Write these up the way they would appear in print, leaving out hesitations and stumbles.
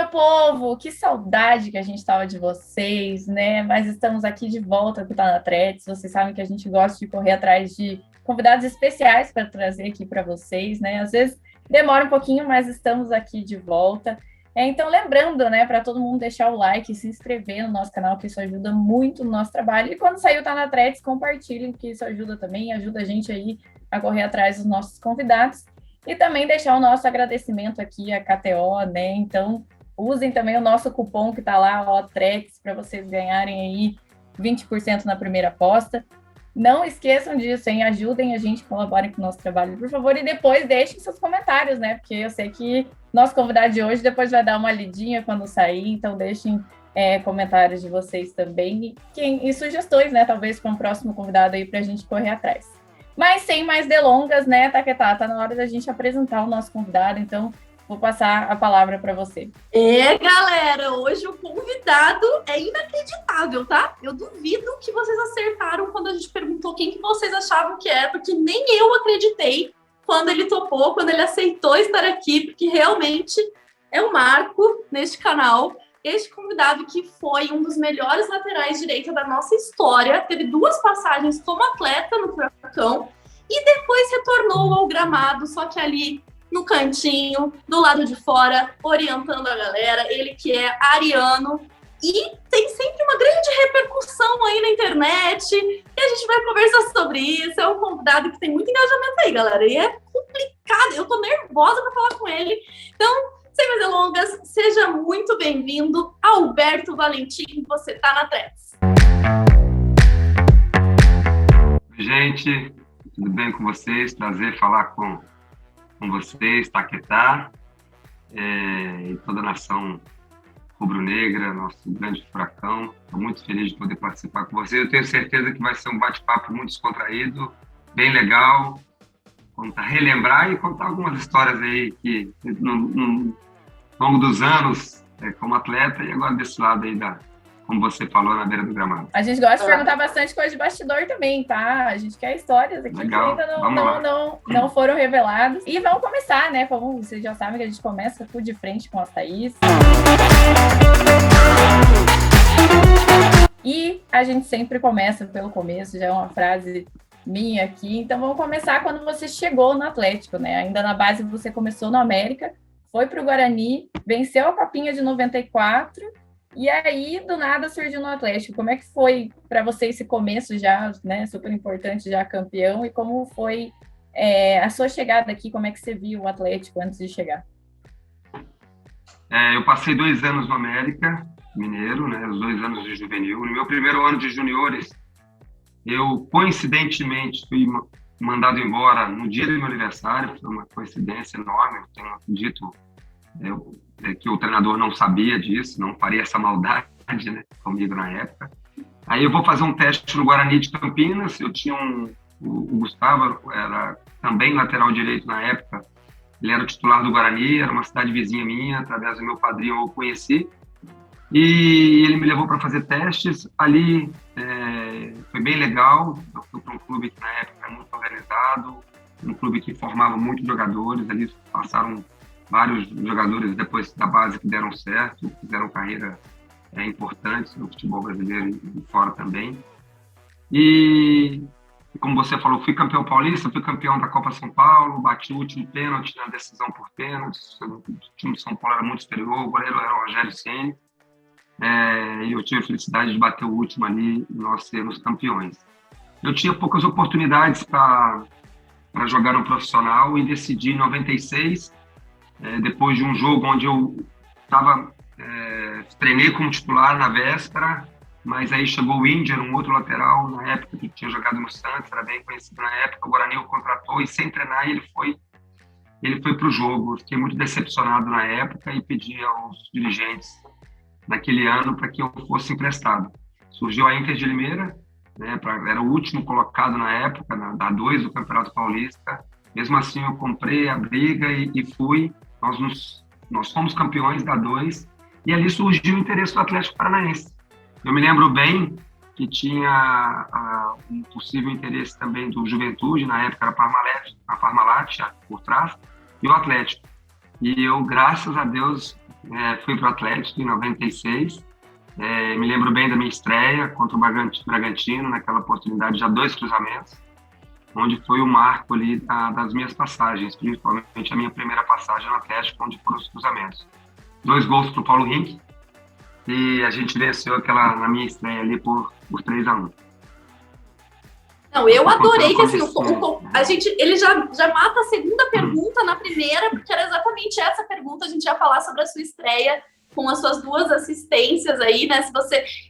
povo! Que saudade que a gente estava de vocês, né? Mas estamos aqui de volta com o Tá na Threads. Vocês sabem que a gente gosta de correr atrás de convidados especiais para trazer aqui para vocês, né? Às vezes demora um pouquinho, mas estamos aqui de volta. Então, lembrando, né, para todo mundo deixar o like e se inscrever no nosso canal, que isso ajuda muito no nosso trabalho. E quando sair o Tá na Threads, compartilhem, que isso ajuda também, ajuda a gente aí a correr atrás dos nossos convidados. E também deixar o nosso agradecimento aqui à KTO, né? Então, usem também o nosso cupom que está lá, o TREX, para vocês ganharem aí 20% na primeira aposta. Não esqueçam disso, hein? Ajudem a gente, colaborem com o nosso trabalho, por favor. E depois deixem seus comentários, né? Porque eu sei que nosso convidado de hoje depois vai dar uma lidinha quando sair, então deixem comentários de vocês também e sugestões, né? Talvez para um próximo convidado aí para a gente correr atrás. Mas sem mais delongas, né, Taquetá? Tá na hora da gente apresentar o nosso convidado, então vou passar a palavra para você. Galera, hoje o convidado é inacreditável, tá? Eu duvido que vocês acertaram quando a gente perguntou quem que vocês achavam que era, porque nem eu acreditei quando ele topou, quando ele aceitou estar aqui, porque realmente é um marco neste canal. Este convidado que foi um dos melhores laterais direita da nossa história, teve 2 passagens como atleta no Furacão e depois retornou ao gramado, só que ali no cantinho, do lado de fora, orientando a galera, ele que é ariano e tem sempre uma grande repercussão aí na internet e a gente vai conversar sobre isso. É um convidado que tem muito engajamento aí, galera, e é complicado, eu tô nervosa para falar com ele, então sem mais delongas, seja muito bem-vindo, Alberto Valentim, você tá na Threads. Gente, tudo bem com vocês? Prazer falar com vocês, Taquetá, e toda a nação rubro-negra, nosso grande furacão. Estou muito feliz de poder participar com vocês. Eu tenho certeza que vai ser um bate-papo muito descontraído, bem legal, relembrar e contar algumas histórias aí que no longo dos anos, como atleta, e agora desse lado aí, como você falou, na beira do gramado. A gente gosta de perguntar bastante coisa de bastidor também, tá? A gente quer histórias aqui legal. Que ainda não foram reveladas. E vamos começar, né? Como vocês já sabem que a gente começa tudo de frente com as Thaís. E a gente sempre começa pelo começo, já é uma frase minha aqui. Então vamos começar quando você chegou no Atlético, né? Ainda na base você começou no América, foi para o Guarani, venceu a Copinha de 94 e aí do nada surgiu no Atlético. Como é que foi para você esse começo já, né? Super importante, já campeão, e como foi a sua chegada aqui? Como é que você viu o Atlético antes de chegar? Eu passei 2 anos no América Mineiro, né? Os 2 anos de juvenil. No meu primeiro ano de juniores, eu coincidentemente fui mandado embora no dia do meu aniversário, foi uma coincidência enorme. Eu tenho acredito que o treinador não sabia disso, não faria essa maldade, né, comigo na época. Aí eu vou fazer um teste no Guarani de Campinas. Eu tinha o Gustavo, era também lateral direito na época, ele era o titular do Guarani, era uma cidade vizinha minha, através do meu padrinho eu o conheci, e ele me levou para fazer testes. Ali foi bem legal. Eu fui para um clube que na época era muito organizado, um clube que formava muitos jogadores. Ali passaram vários jogadores depois da base que deram certo, fizeram carreira importantes no futebol brasileiro e fora também. E como você falou, fui campeão paulista, fui campeão da Copa São Paulo, bati o último pênalti na decisão por pênaltis. O time de São Paulo era muito superior, o goleiro era o Rogério Ceni. E eu tive a felicidade de bater o último ali e nós sermos campeões. Eu tinha poucas oportunidades para jogar no profissional e decidi em 96, depois de um jogo onde eu treinei como titular na véspera, mas aí chegou o Índia, um outro lateral, na época que tinha jogado no Santos, era bem conhecido na época. O Guarani o contratou e sem treinar ele foi para o jogo. Eu fiquei muito decepcionado na época e pedi aos dirigentes naquele ano para que eu fosse emprestado. Surgiu a Inter de Limeira, né, era o último colocado na época, na A2 do Campeonato Paulista. Mesmo assim, eu comprei a briga e fui. Nós fomos campeões da A2 e ali surgiu o interesse do Atlético Paranaense. Eu me lembro bem que tinha um possível interesse também do Juventude, na época era a Parmalat por trás, e o Atlético. E eu, graças a Deus, fui para o Atlético em 96. Me lembro bem da minha estreia contra o Bragantino, naquela oportunidade, já 2 cruzamentos, onde foi o marco ali das minhas passagens, principalmente a minha primeira passagem no Atlético, onde foram os cruzamentos. 2 gols para o Paulo Rink, e a gente venceu na minha estreia ali por 3-1. Não, eu adorei que assim, ele já mata a segunda pergunta na primeira, porque era exatamente essa pergunta. A gente ia falar sobre a sua estreia com as suas 2 assistências aí, né?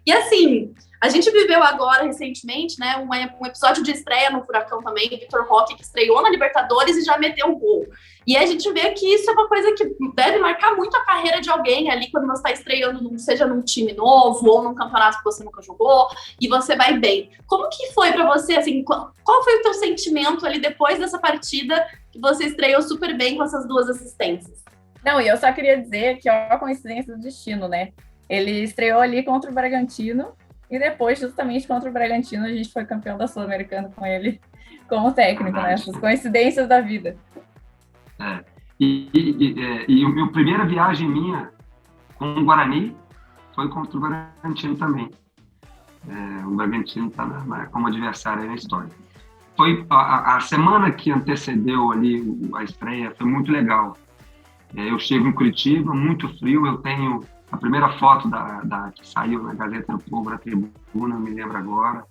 E assim, a gente viveu agora recentemente, né, um episódio de estreia no Furacão também, Vitor Roque, que estreou na Libertadores e já meteu um gol. E a gente vê que isso é uma coisa que deve marcar muito a carreira de alguém ali quando você está estreando, seja num time novo ou num campeonato que você nunca jogou, e você vai bem. Como que foi para você, assim, qual foi o teu sentimento ali depois dessa partida que você estreou super bem com essas 2 assistências? Não, e eu só queria dizer que ó, a coincidência do destino, né? Ele estreou ali contra o Bragantino e depois, justamente contra o Bragantino, a gente foi campeão da Sul-Americana com ele como técnico, né? Essas coincidências da vida. E a minha primeira viagem minha com o Guarani foi contra o Bragantino também. O Bragantino está como adversário aí na história. Foi a semana que antecedeu ali a estreia, foi muito legal. Eu chego em Curitiba, muito frio, eu tenho a primeira foto que saiu na Gazeta do Povo, na tribuna, me lembro agora,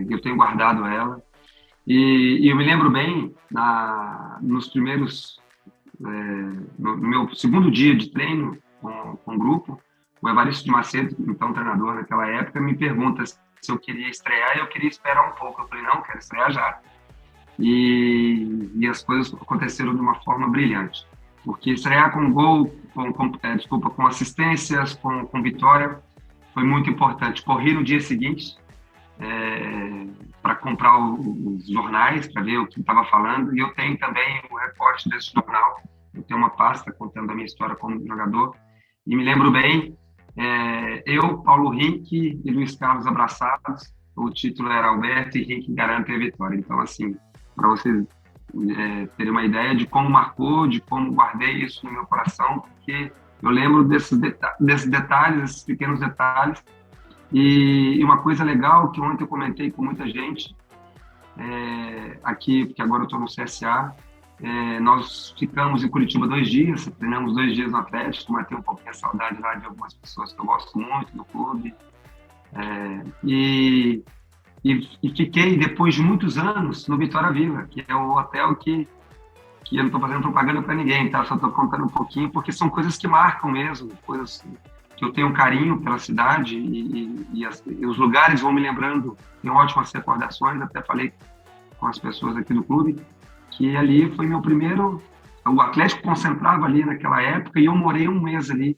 eu tenho guardado ela, e eu me lembro bem, nos primeiros, no meu segundo dia de treino com o grupo, o Evaristo de Macedo, então treinador naquela época, me pergunta se eu queria estrear, e eu queria esperar um pouco, eu falei, não, quero estrear já, e as coisas aconteceram de uma forma brilhante. Porque estrear com gol, com assistências, com vitória, foi muito importante. Corri no dia seguinte para comprar os jornais, para ver o que estava falando, e eu tenho também o recorte desse jornal. Eu tenho uma pasta contando a minha história como jogador, e me lembro bem, eu, Paulo Rink e Luiz Carlos abraçados, o título era Alberto e Rink garante a vitória. Então, assim, para vocês ter uma ideia de como marcou, de como guardei isso no meu coração, porque eu lembro desses detalhes, esses pequenos detalhes. E uma coisa legal que ontem eu comentei com muita gente aqui, porque agora eu estou no CSA, nós ficamos em Curitiba 2 dias, treinamos 2 dias no Atlético, matei um pouquinho a saudade lá de algumas pessoas que eu gosto muito do clube. E fiquei, depois de muitos anos, no Vitória Vila, que é o hotel que eu não estou fazendo propaganda para ninguém, tá? Só estou contando um pouquinho, porque são coisas que marcam mesmo, coisas que eu tenho um carinho pela cidade e os lugares vão me lembrando, tenho ótimas recordações, até falei com as pessoas aqui do clube, que ali foi meu primeiro... O Atlético concentrava ali naquela época e eu morei 1 mês ali.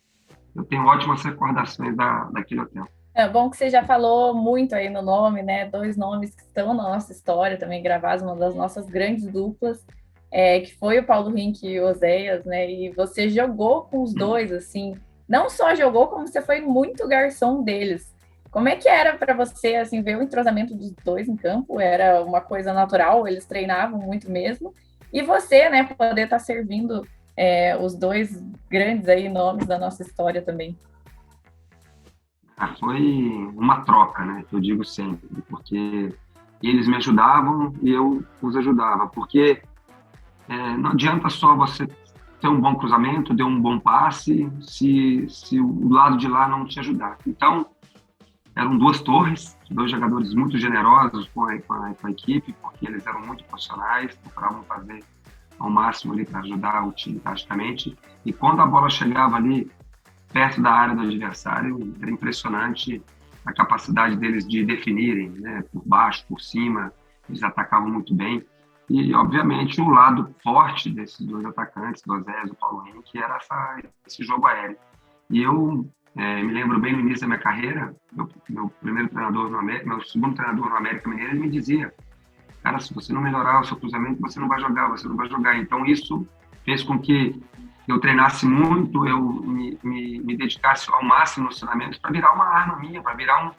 Eu tenho ótimas recordações daquele hotel. É bom que você já falou muito aí no nome, né? 2 nomes que estão na nossa história, também gravados, uma das nossas grandes duplas, que foi o Paulo Rink e o Oséias, né? E você jogou com os 2, assim, não só jogou, como você foi muito garçom deles. Como é que era para você, assim, ver o entrosamento dos 2 em campo? Era uma coisa natural, eles treinavam muito mesmo. E você, né, poder estar servindo os 2 grandes aí nomes da nossa história também. Foi uma troca, né, que eu digo sempre, porque eles me ajudavam e eu os ajudava, porque não adianta só você ter um bom cruzamento, ter um bom passe, se o lado de lá não te ajudar. Então, eram 2 torres, 2 jogadores muito generosos com a equipe, porque eles eram muito profissionais, procuravam fazer ao máximo ali para ajudar o time taticamente, e quando a bola chegava ali perto da área do adversário, era impressionante a capacidade deles de definirem, né, por baixo, por cima, eles atacavam muito bem. E, obviamente, o lado forte desses 2 atacantes, do Oséias e do Paulo Rink, era esse jogo aéreo. E eu me lembro bem no início da minha carreira, meu primeiro treinador no América, meu segundo treinador no América Mineiro, ele me dizia, cara, se você não melhorar o seu cruzamento, você não vai jogar. Então, isso fez com que eu treinasse muito, eu me dedicasse ao máximo nos treinamentos para virar uma arma minha, para virar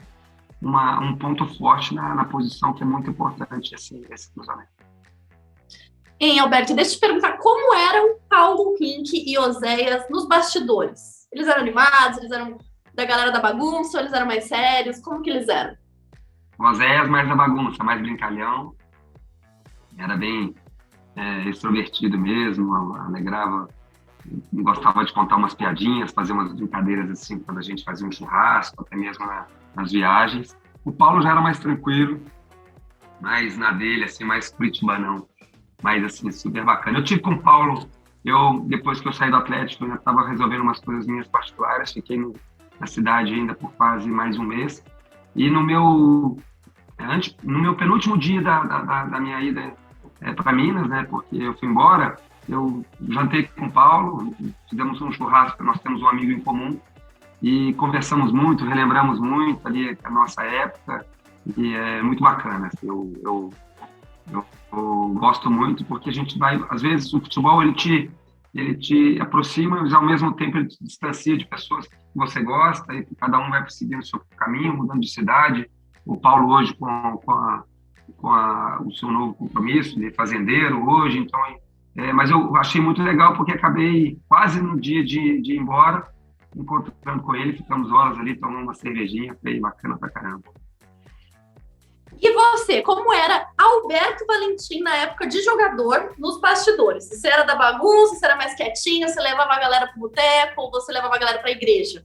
um ponto forte na posição, que é muito importante esse cruzamento. Alberto, deixa eu te perguntar, como eram Paulo Rink e Oséias nos bastidores? Eles eram animados, eles eram da galera da bagunça, ou eles eram mais sérios? Como que eles eram? O Oséias mais da bagunça, mais brincalhão. Era bem extrovertido mesmo, alegrava, gostava de contar umas piadinhas, fazer umas brincadeiras assim, quando a gente fazia um churrasco, até mesmo nas viagens. O Paulo já era mais tranquilo, mais na dele, assim, mais curitibanão, mais assim, super bacana. Eu tive com o Paulo, depois que eu saí do Atlético, eu ainda estava resolvendo umas coisas minhas particulares, fiquei na cidade ainda por quase mais um mês, e no meu penúltimo dia da minha ida para Minas, né, porque eu fui embora, eu jantei com o Paulo, fizemos um churrasco, nós temos um amigo em comum, e conversamos muito, relembramos muito ali a nossa época, e é muito bacana. Assim, eu gosto muito, porque a gente vai, às vezes o futebol ele te aproxima, mas ao mesmo tempo ele te distancia de pessoas que você gosta, e cada um vai seguindo o seu caminho, mudando de cidade. O Paulo hoje com o seu novo compromisso de fazendeiro hoje, então, mas eu achei muito legal porque acabei quase no dia de ir embora, encontrando com ele, ficamos horas ali, tomando uma cervejinha, foi bacana pra caramba. E você, como era Alberto Valentim na época de jogador nos bastidores? Você era da bagunça, você era mais quietinho, você levava a galera pro boteco ou você levava a galera pra igreja?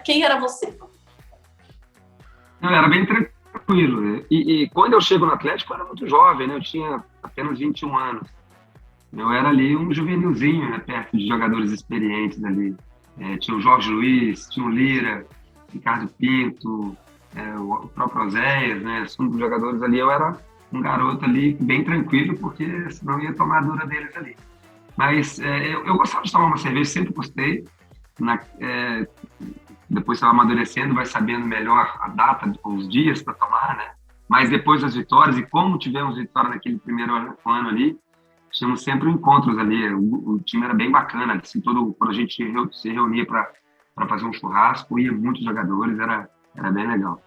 Quem era você? Eu era bem tranquilo, né? E quando eu chego no Atlético, eu era muito jovem, né? Eu tinha apenas 21 anos. Eu era ali um juvenilzinho, né? Perto de jogadores experientes ali. Tinha o Jorge Luiz, tinha o Lira, Ricardo Pinto, o próprio Oséias, né? São dos jogadores ali. Eu era um garoto ali bem tranquilo, porque senão ia tomar a dura deles ali. Mas eu gostava de tomar uma cerveja, sempre gostei. Depois você vai amadurecendo, vai sabendo melhor a data, os dias para tomar, né? Mas depois das vitórias, e como tivemos vitória naquele primeiro ano ali, tínhamos sempre encontros ali, o time era bem bacana, assim, quando a gente se reunia para fazer um churrasco, ia muitos jogadores, era bem legal.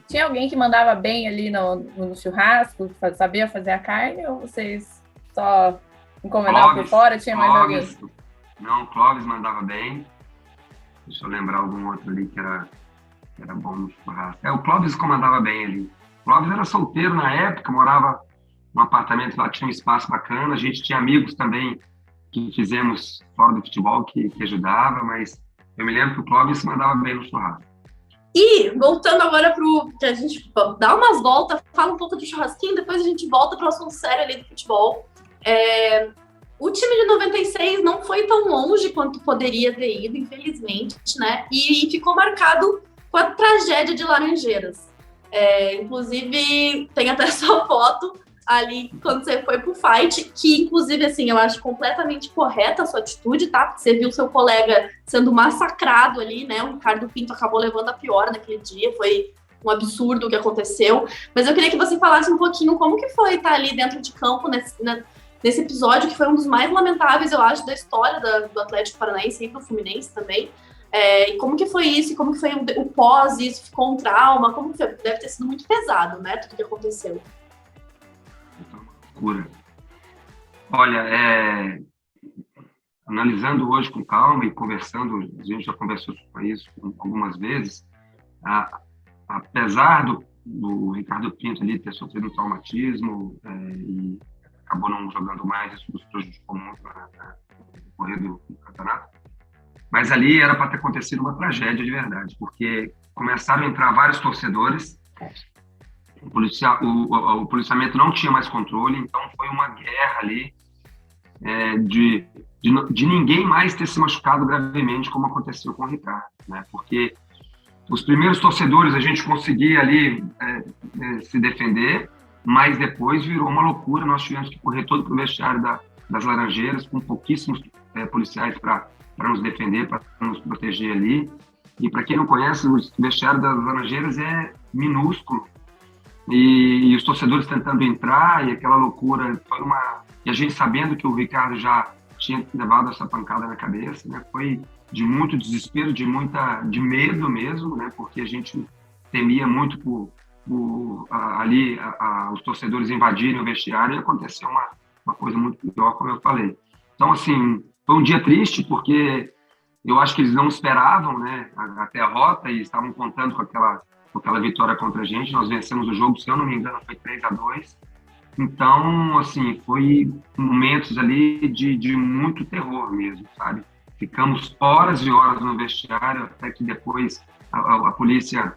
Tinha alguém que mandava bem ali no churrasco, sabia fazer a carne, ou vocês só encomendavam por fora? Tinha mais alguém? Não, o Clóvis mandava bem. Deixa eu lembrar algum outro ali que era bom no churrasco. O Clóvis comandava bem ali. O Clóvis era solteiro na época, morava num apartamento lá, tinha um espaço bacana. A gente tinha amigos também que fizemos fora do futebol que ajudava, mas eu me lembro que o Clóvis mandava bem no churrasco. E, voltando agora que a gente dá umas voltas, fala um pouco do churrasquinho, depois a gente volta para o assunto sério ali do futebol. O time de 96 não foi tão longe quanto poderia ter ido, infelizmente, né? E ficou marcado com a tragédia de Laranjeiras. Inclusive, tem até sua foto ali quando você foi pro fight, que inclusive, assim, eu acho completamente correta a sua atitude, tá? Porque você viu seu colega sendo massacrado ali, né? O Ricardo Pinto acabou levando a pior naquele dia, foi um absurdo o que aconteceu. Mas eu queria que você falasse um pouquinho como que foi estar ali dentro de campo nesse episódio, que foi um dos mais lamentáveis, eu acho, da história do Atlético Paranaense e do Fluminense também. E como que foi isso? E como que foi o pós isso? Ficou um trauma? Como que foi? Deve ter sido muito pesado, né? Tudo que aconteceu. Olha, analisando hoje com calma e conversando, a gente já conversou sobre isso algumas vezes, apesar do Ricardo Pinto ali ter sofrido um traumatismo e acabou não jogando mais, isso nos prejudicou muito no correr do campeonato, mas ali era para ter acontecido uma tragédia de verdade, porque começaram a entrar vários torcedores. O policiamento não tinha mais controle, então foi uma guerra ali de ninguém mais ter se machucado gravemente como aconteceu com o Ricardo, né? Porque os primeiros torcedores a gente conseguia ali se defender, mas depois virou uma loucura, nós tivemos que correr todo para o vestiário das Laranjeiras com pouquíssimos policiais para nos defender, para nos proteger ali. E para quem não conhece, o vestiário das Laranjeiras é minúsculo, e os torcedores tentando entrar, e aquela loucura, e a gente sabendo que o Ricardo já tinha levado essa pancada na cabeça, né? Foi de muito desespero, de medo mesmo, né? Porque a gente temia muito os torcedores invadirem o vestiário, e aconteceu uma coisa muito pior, como eu falei. Então, assim, Foi um dia triste, porque eu acho que eles não esperavam, né, a derrota e estavam contando com aquela vitória contra a gente. Nós vencemos o jogo, se eu não me engano, foi 3-2. Então, assim, foi momentos ali de muito terror mesmo, sabe? Ficamos horas e horas no vestiário até que depois a polícia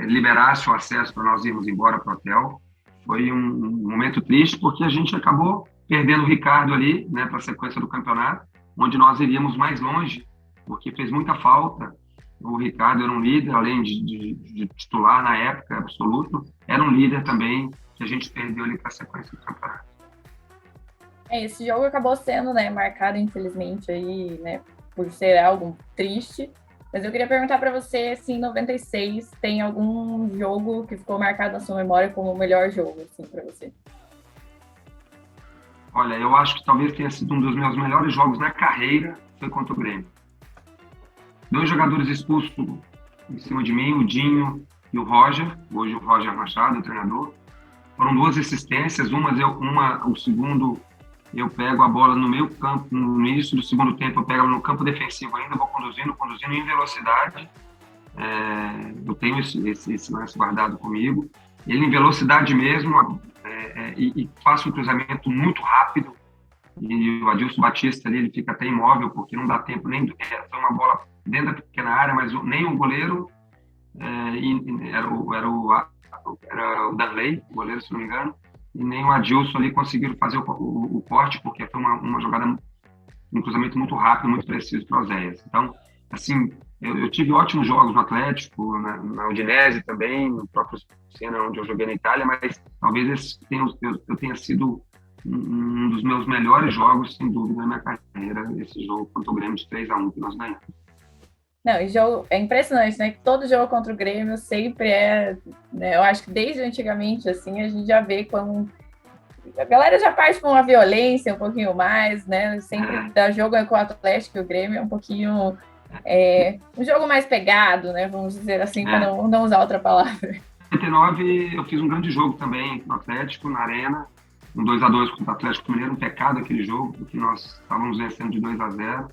liberasse o acesso para nós irmos embora para o hotel. Foi um momento triste porque a gente acabou perdendo o Ricardo ali, né, para a sequência do campeonato, onde nós iríamos mais longe, porque fez muita falta. O Ricardo era um líder, além de titular na época, absoluto, era um líder também que a gente perdeu ali para a sequência do campeonato. Esse jogo acabou sendo, né, marcado, infelizmente, aí, né, por ser algo triste. Mas eu queria perguntar para você se em 96 tem algum jogo que ficou marcado na sua memória como o melhor jogo, assim, para você. Olha, eu acho que talvez tenha sido um dos meus melhores jogos na carreira, foi contra o Grêmio. 2 jogadores expulsos em cima de mim, o Dinho e o Roger, hoje o Roger Machado, o treinador. Foram 2 assistências, o segundo eu pego a bola no meio campo, no início do segundo tempo eu pego ela no campo defensivo ainda, vou conduzindo em velocidade. Eu tenho esse lance guardado comigo. Ele em velocidade mesmo, e faço um cruzamento muito rápido. E o Adilson Batista ali, ele fica até imóvel, porque não dá tempo nem... Foi uma bola dentro da pequena área, mas nem o goleiro, era o Darley, o goleiro, se não me engano, e nem o Adilson ali conseguiram fazer o corte, porque foi uma jogada, um cruzamento muito rápido, muito preciso para o Oséias. Então, assim, eu tive ótimos jogos no Atlético, na Udinese também, no próprio Siena, onde eu joguei na Itália, mas talvez eu tenha sido um dos meus melhores jogos, sem dúvida, na minha carreira, esse jogo contra o Grêmio de 3-1 que nós ganhamos. Não, e jogo é impressionante, né? Que todo jogo contra o Grêmio sempre né, eu acho que desde antigamente, assim, a gente já vê como a galera já parte para uma violência um pouquinho mais, né? Sempre dá jogo com o Atlético e o Grêmio é um pouquinho um jogo mais pegado, né? Vamos dizer assim, para não usar outra palavra. Em 99, eu fiz um grande jogo também no Atlético, na Arena, um 2-2 contra o Atlético Mineiro, um pecado aquele jogo, porque nós estávamos vencendo de 2-0.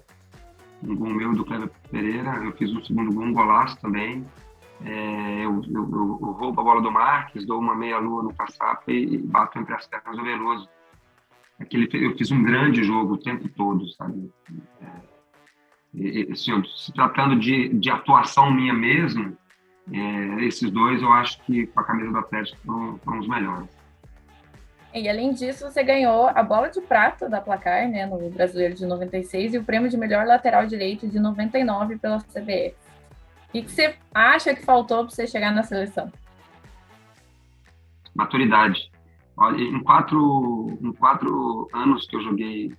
Um gol meu do Cleber Pereira, eu fiz um segundo gol, um golaço também. Eu roubo a bola do Marques, dou uma meia-lua no caçapa e bato entre as pernas do Veloso. Eu fiz um grande jogo o tempo todo, sabe? Assim, se tratando de atuação minha mesmo, esses 2 eu acho que com a camisa do Atlético foram os melhores. E além disso, você ganhou a bola de prata da Placar, né, no Brasileiro de 96 e o prêmio de melhor lateral direito de 99 pela CBF. O que você acha que faltou para você chegar na seleção? Maturidade. Olha, em 4 anos que eu joguei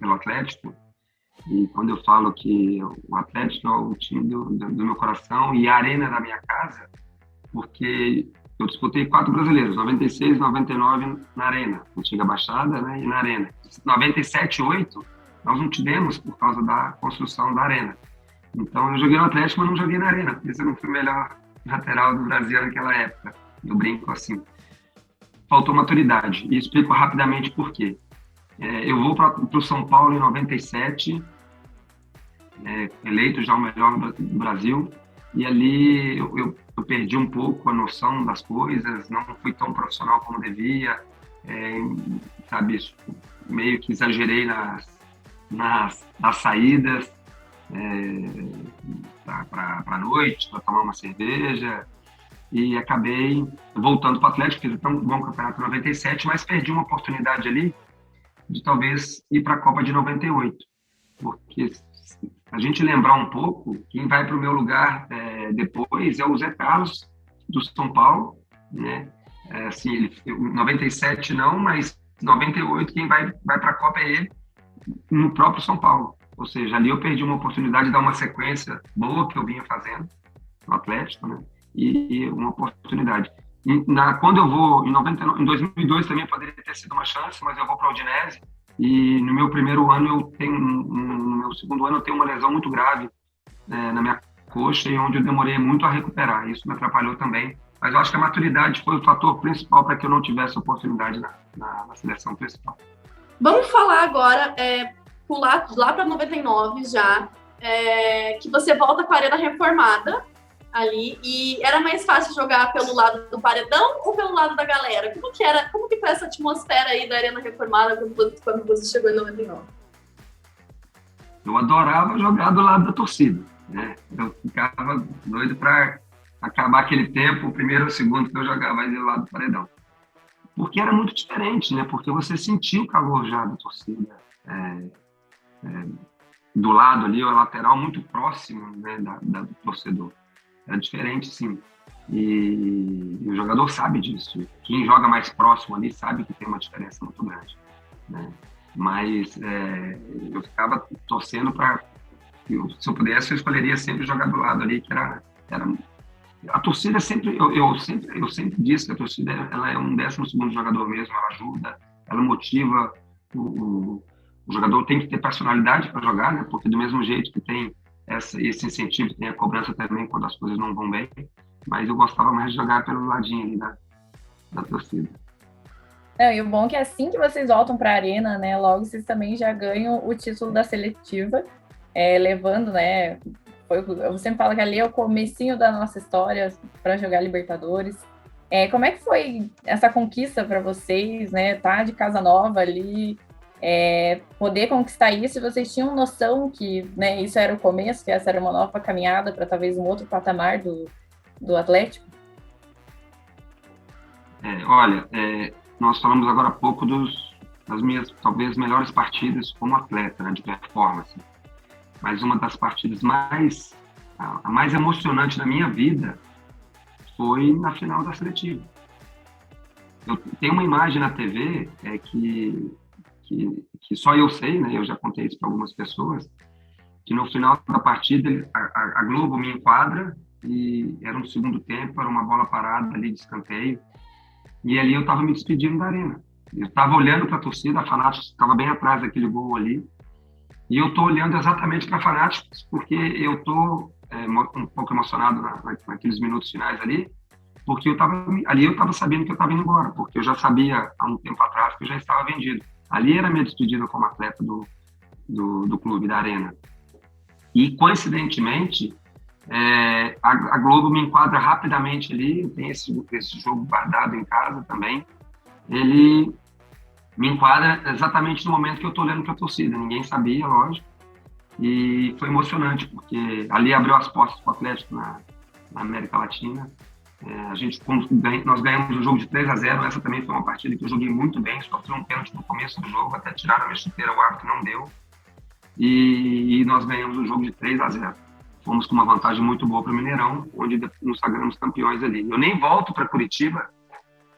pelo Atlético, e quando eu falo que o Atlético é o time do meu coração e a arena da minha casa, porque eu disputei 4 brasileiros, 96, 99 na Arena, antiga Baixada, né, e na Arena. 97, 8, nós não tivemos por causa da construção da Arena. Então eu joguei no Atlético, mas não joguei na Arena, porque eu não fui o melhor lateral do Brasil naquela época. Eu brinco assim. Faltou maturidade, e explico rapidamente por quê. Eu vou para o São Paulo em 97, eleito já o melhor do Brasil, e ali eu perdi um pouco a noção das coisas, não fui tão profissional como devia, sabe, meio que exagerei nas saídas para a noite, para tomar uma cerveja, e acabei voltando para o Atlético, fiz um bom campeonato em 97, mas perdi uma oportunidade ali de talvez ir para a Copa de 98, porque a gente lembrar um pouco, quem vai para o meu lugar depois é o Zé Carlos, do São Paulo, né? Assim, 97 não, mas 98 quem vai para a Copa é ele, no próprio São Paulo. Ou seja, ali eu perdi uma oportunidade de dar uma sequência boa que eu vinha fazendo no Atlético, né? E uma oportunidade. Quando eu vou, em 2002 também poderia ter sido uma chance, mas eu vou para a Udinese, e no meu primeiro ano no meu segundo ano eu tenho uma lesão muito grave na minha coxa, e onde eu demorei muito a recuperar. Isso me atrapalhou também, mas eu acho que a maturidade foi o fator principal para que eu não tivesse oportunidade na seleção principal. Vamos falar agora pular lá para 99 já, que você volta com a arena reformada ali, e era mais fácil jogar pelo lado do paredão ou pelo lado da galera? Como que foi essa atmosfera aí da arena reformada quando você chegou em 99? Eu adorava jogar do lado da torcida, né? Eu ficava doido para acabar aquele tempo, o primeiro ou o segundo que eu jogava aí do lado do paredão. Porque era muito diferente, né? Porque você sentia o calor já da torcida. Do lado ali, o lateral muito próximo, né, do torcedor. É diferente, sim. E o jogador sabe disso. Quem joga mais próximo ali sabe que tem uma diferença muito grande, né? Mas eu ficava torcendo para... Se eu pudesse, eu escolheria sempre jogar do lado ali, que era a torcida sempre... Eu sempre disse que a torcida ela é um 12º jogador mesmo, ela ajuda, ela motiva. O jogador tem que ter personalidade para jogar, né? Porque do mesmo jeito que tem esse incentivo, tem a cobrança também quando as coisas não vão bem, mas eu gostava mais de jogar pelo ladinho ali da torcida. Não, e o bom é que assim que vocês voltam para a arena, né, logo vocês também já ganham o título da seletiva, levando, né, eu sempre falo que ali é o comecinho da nossa história para jogar Libertadores. Como é que foi essa conquista para vocês, né, tá de casa nova ali, poder conquistar isso? Vocês tinham noção que, né, isso era o começo, que essa era uma nova caminhada para talvez um outro patamar do Atlético? Olha, nós falamos agora há pouco das minhas, talvez, melhores partidas como atleta, né, de performance. Mas uma das partidas a mais emocionante da minha vida foi na final da seletiva. Eu tenho uma imagem na TV que só eu sei, né? Eu já contei isso para algumas pessoas, que no final da partida a Globo me enquadra e era um segundo tempo, era uma bola parada ali de escanteio, e ali eu estava me despedindo da arena. Eu estava olhando para a torcida, a Fanáticos estava bem atrás daquele gol ali, e eu estou olhando exatamente para a Fanáticos porque eu estou um pouco emocionado naqueles minutos finais ali, porque eu estava sabendo que eu estava indo embora, porque eu já sabia há um tempo atrás que eu já estava vendido. Ali era a minha despedida como atleta do clube, da arena. E, coincidentemente, a Globo me enquadra rapidamente ali, tem esse jogo guardado em casa também, ele me enquadra exatamente no momento que eu estou olhando para a torcida. Ninguém sabia, lógico, e foi emocionante, porque ali abriu as portas para o Atlético na América Latina. Nós ganhamos o jogo de 3-0, essa também foi uma partida que eu joguei muito bem, sofri um pênalti no começo do jogo, até tiraram a minha chuteira, o árbitro não deu, e nós ganhamos o jogo de 3-0. Fomos com uma vantagem muito boa para o Mineirão, onde nos sagramos campeões ali. Eu nem volto para Curitiba,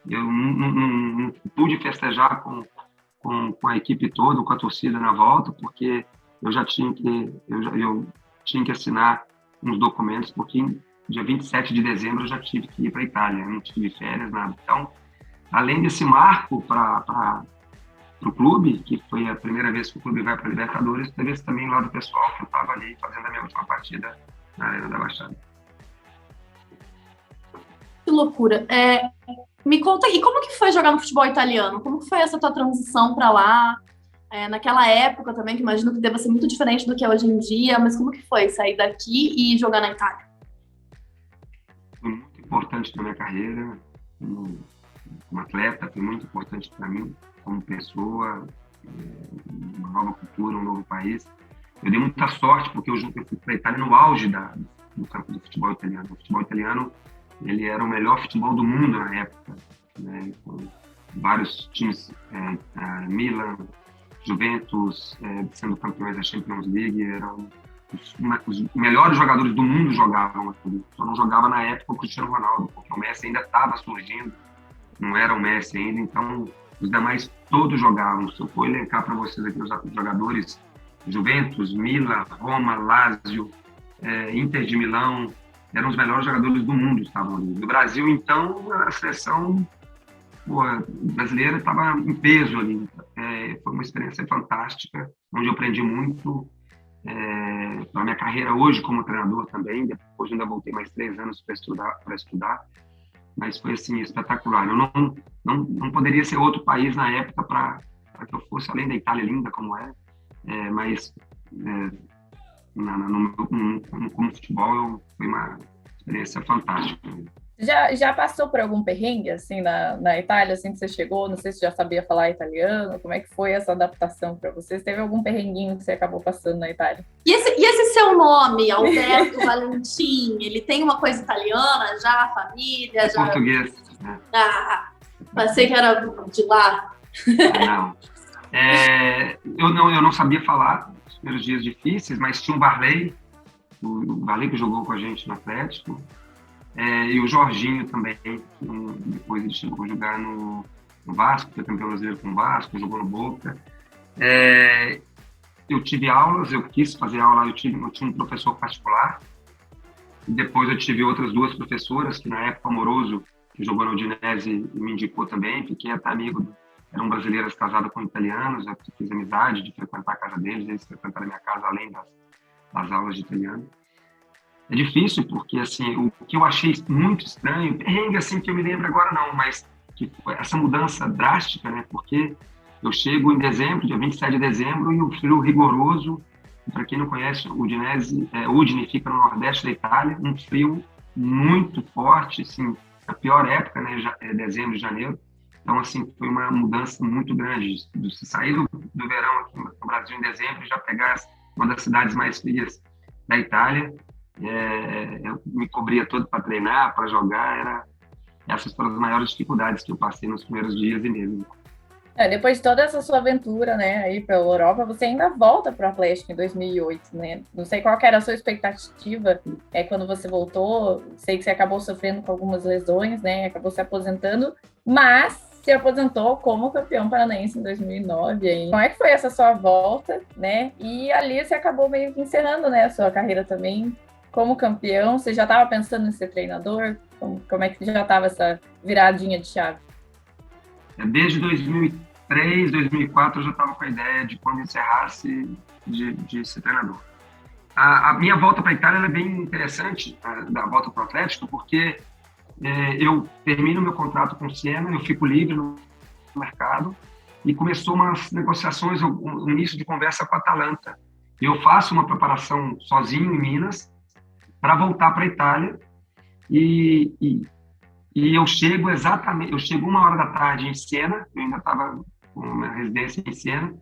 eu não pude festejar com a equipe toda, com a torcida na volta, porque eu tinha que assinar uns documentos, porque dia 27 de dezembro eu já tive que ir para a Itália, eu não tive férias, nada. Então, além desse marco para o clube, que foi a primeira vez que o clube vai para a Libertadores, teve esse também lado pessoal, que eu estava ali fazendo a minha última partida na Arena da Baixada. Que loucura. Me conta aí, como que foi jogar no futebol italiano? Como que foi essa tua transição para lá? Naquela época também, que imagino que deva ser muito diferente do que é hoje em dia, mas como que foi sair daqui e jogar na Itália? Foi muito importante na minha carreira, como atleta, foi muito importante para mim, como pessoa, uma nova cultura, um novo país. Eu dei muita sorte, porque eu fui para a Itália no auge do campo do futebol italiano. O futebol italiano, ele era o melhor futebol do mundo na época, né? Com vários times, Milan, Juventus, sendo campeões da Champions League, eram os melhores jogadores do mundo jogavam aqui. Só não jogava na época o Cristiano Ronaldo, porque o Messi ainda estava surgindo, não era o Messi ainda, então os demais todos jogavam. Se eu for elencar para vocês aqui os jogadores, Juventus, Milan, Roma, Lazio, Inter de Milão, eram os melhores jogadores do mundo, estavam ali. No Brasil, então, a seleção brasileira estava em peso ali. Foi uma experiência fantástica, onde eu aprendi muito. Na minha carreira hoje como treinador também, depois ainda voltei mais 3 anos para estudar, mas foi assim espetacular. Eu não poderia ser outro país na época para que eu fosse, além da Itália linda como é, mas como futebol foi uma experiência fantástica. Já passou por algum perrengue, assim, na Itália, assim que você chegou? Não sei se já sabia falar italiano, como é que foi essa adaptação para vocês? Teve algum perrenguinho que você acabou passando na Itália? E esse seu nome, Alberto Valentim, ele tem uma coisa italiana já, família? Já... Português, né? Pensei que era de lá. Não. Eu não sabia falar nos primeiros dias difíceis, mas tinha o Varley que jogou com a gente no Atlético, e o Jorginho também, depois ele chegou a jogar no Vasco, foi campeão brasileiro com o Vasco, jogou no Boca. Eu tive aulas, eu quis fazer aula, eu tinha um professor particular, e depois eu tive outras 2 professoras, que na época o Amoroso, que jogou no Udinese, me indicou também, fiquei até amigo, eram brasileiras casadas com italianos, eu fiz amizade de frequentar a casa deles, eles frequentaram a minha casa além das aulas de italiano. É difícil, porque assim, o que eu achei muito estranho, perrengue assim que eu me lembro agora não, mas que foi essa mudança drástica, né? Porque eu chego em dezembro, dia 27 de dezembro, e o frio rigoroso, para quem não conhece, o Udine fica no nordeste da Itália, um frio muito forte, assim, a pior época, né? Dezembro e janeiro. Então, assim, foi uma mudança muito grande de sair do verão aqui no Brasil em dezembro e já pegar uma das cidades mais frias da Itália. Eu me cobria todo para treinar, para jogar, essas foram as maiores dificuldades que eu passei nos primeiros dias e meses. Depois de toda essa sua aventura, né, aí pela Europa, você ainda volta para o Atlético em 2008, né? Não sei qual que era a sua expectativa quando você voltou. Sei que você acabou sofrendo com algumas lesões, né? Acabou se aposentando, mas se aposentou como campeão paranaense em 2009. Aí. Como é que foi essa sua volta, né? E ali você acabou meio que encerrando, né, a sua carreira também como campeão. Você já estava pensando em ser treinador? Como é que já estava essa viradinha de chave? Desde 2003, 2004, eu já estava com a ideia de quando encerrasse de ser treinador. A minha volta para a Itália é bem interessante, da volta para o Atlético, porque eu termino meu contrato com o Siena, eu fico livre no mercado e começou umas negociações, um início de conversa com a Atalanta. Eu faço uma preparação sozinho em Minas para voltar para a Itália e eu chego 1h em Siena, eu ainda estava com uma residência em Siena,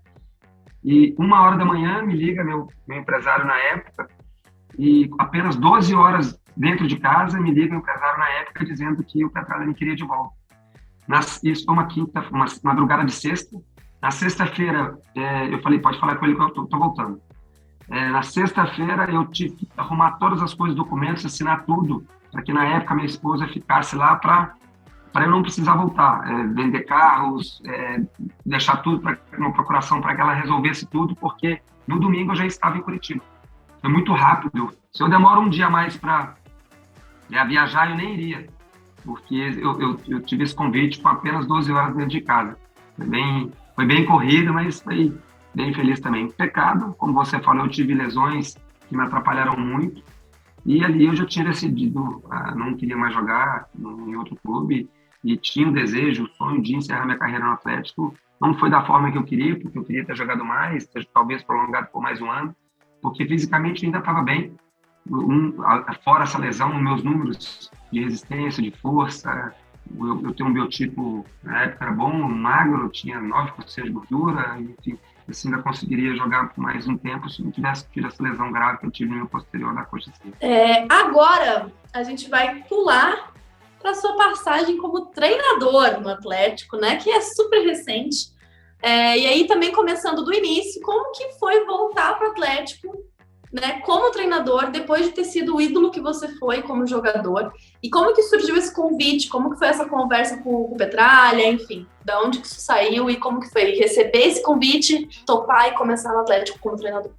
e 1h da manhã me liga meu empresário na época, e apenas 12 horas dentro de casa me liga o empresário na época dizendo que o Petralha me queria de volta. Isso foi uma madrugada de sexta. Na sexta-feira, eu falei, pode falar com ele que eu estou voltando. Na sexta-feira, eu tive que arrumar todas as coisas, documentos, assinar tudo, para que na época minha esposa ficasse lá para eu não precisar voltar, vender carros, deixar tudo para uma procuração para que ela resolvesse tudo, porque no domingo eu já estava em Curitiba. Foi muito rápido. Se eu demoro um dia a mais para viajar, eu nem iria, porque eu tive esse convite com apenas 12 horas dentro de casa. Foi bem corrido, mas foi bem feliz também. Pecado, como você falou, eu tive lesões que me atrapalharam muito, e ali eu já tinha decidido, não queria mais jogar em outro clube, e tinha o desejo, o sonho de encerrar minha carreira no Atlético. Não foi da forma que eu queria, porque eu queria ter jogado mais, talvez prolongado por mais um ano, porque fisicamente eu ainda estava bem. Fora essa lesão, meus números de resistência, de força, eu tenho um biotipo, na época era bom, magro, eu tinha 9% de gordura, enfim, assim, ainda conseguiria jogar por mais um tempo se não tivesse tido essa lesão grave que eu tive no meu posterior da coxa esquerda. Agora, a gente vai pular para sua passagem como treinador no Atlético, né, que é super recente. E aí, também começando do início, como que foi voltar para o Atlético, né, como treinador, depois de ter sido o ídolo que você foi como jogador, e como que surgiu esse convite, como que foi essa conversa com o Petralha, enfim, da onde que isso saiu e como que foi receber esse convite, topar e começar no Atlético como treinador?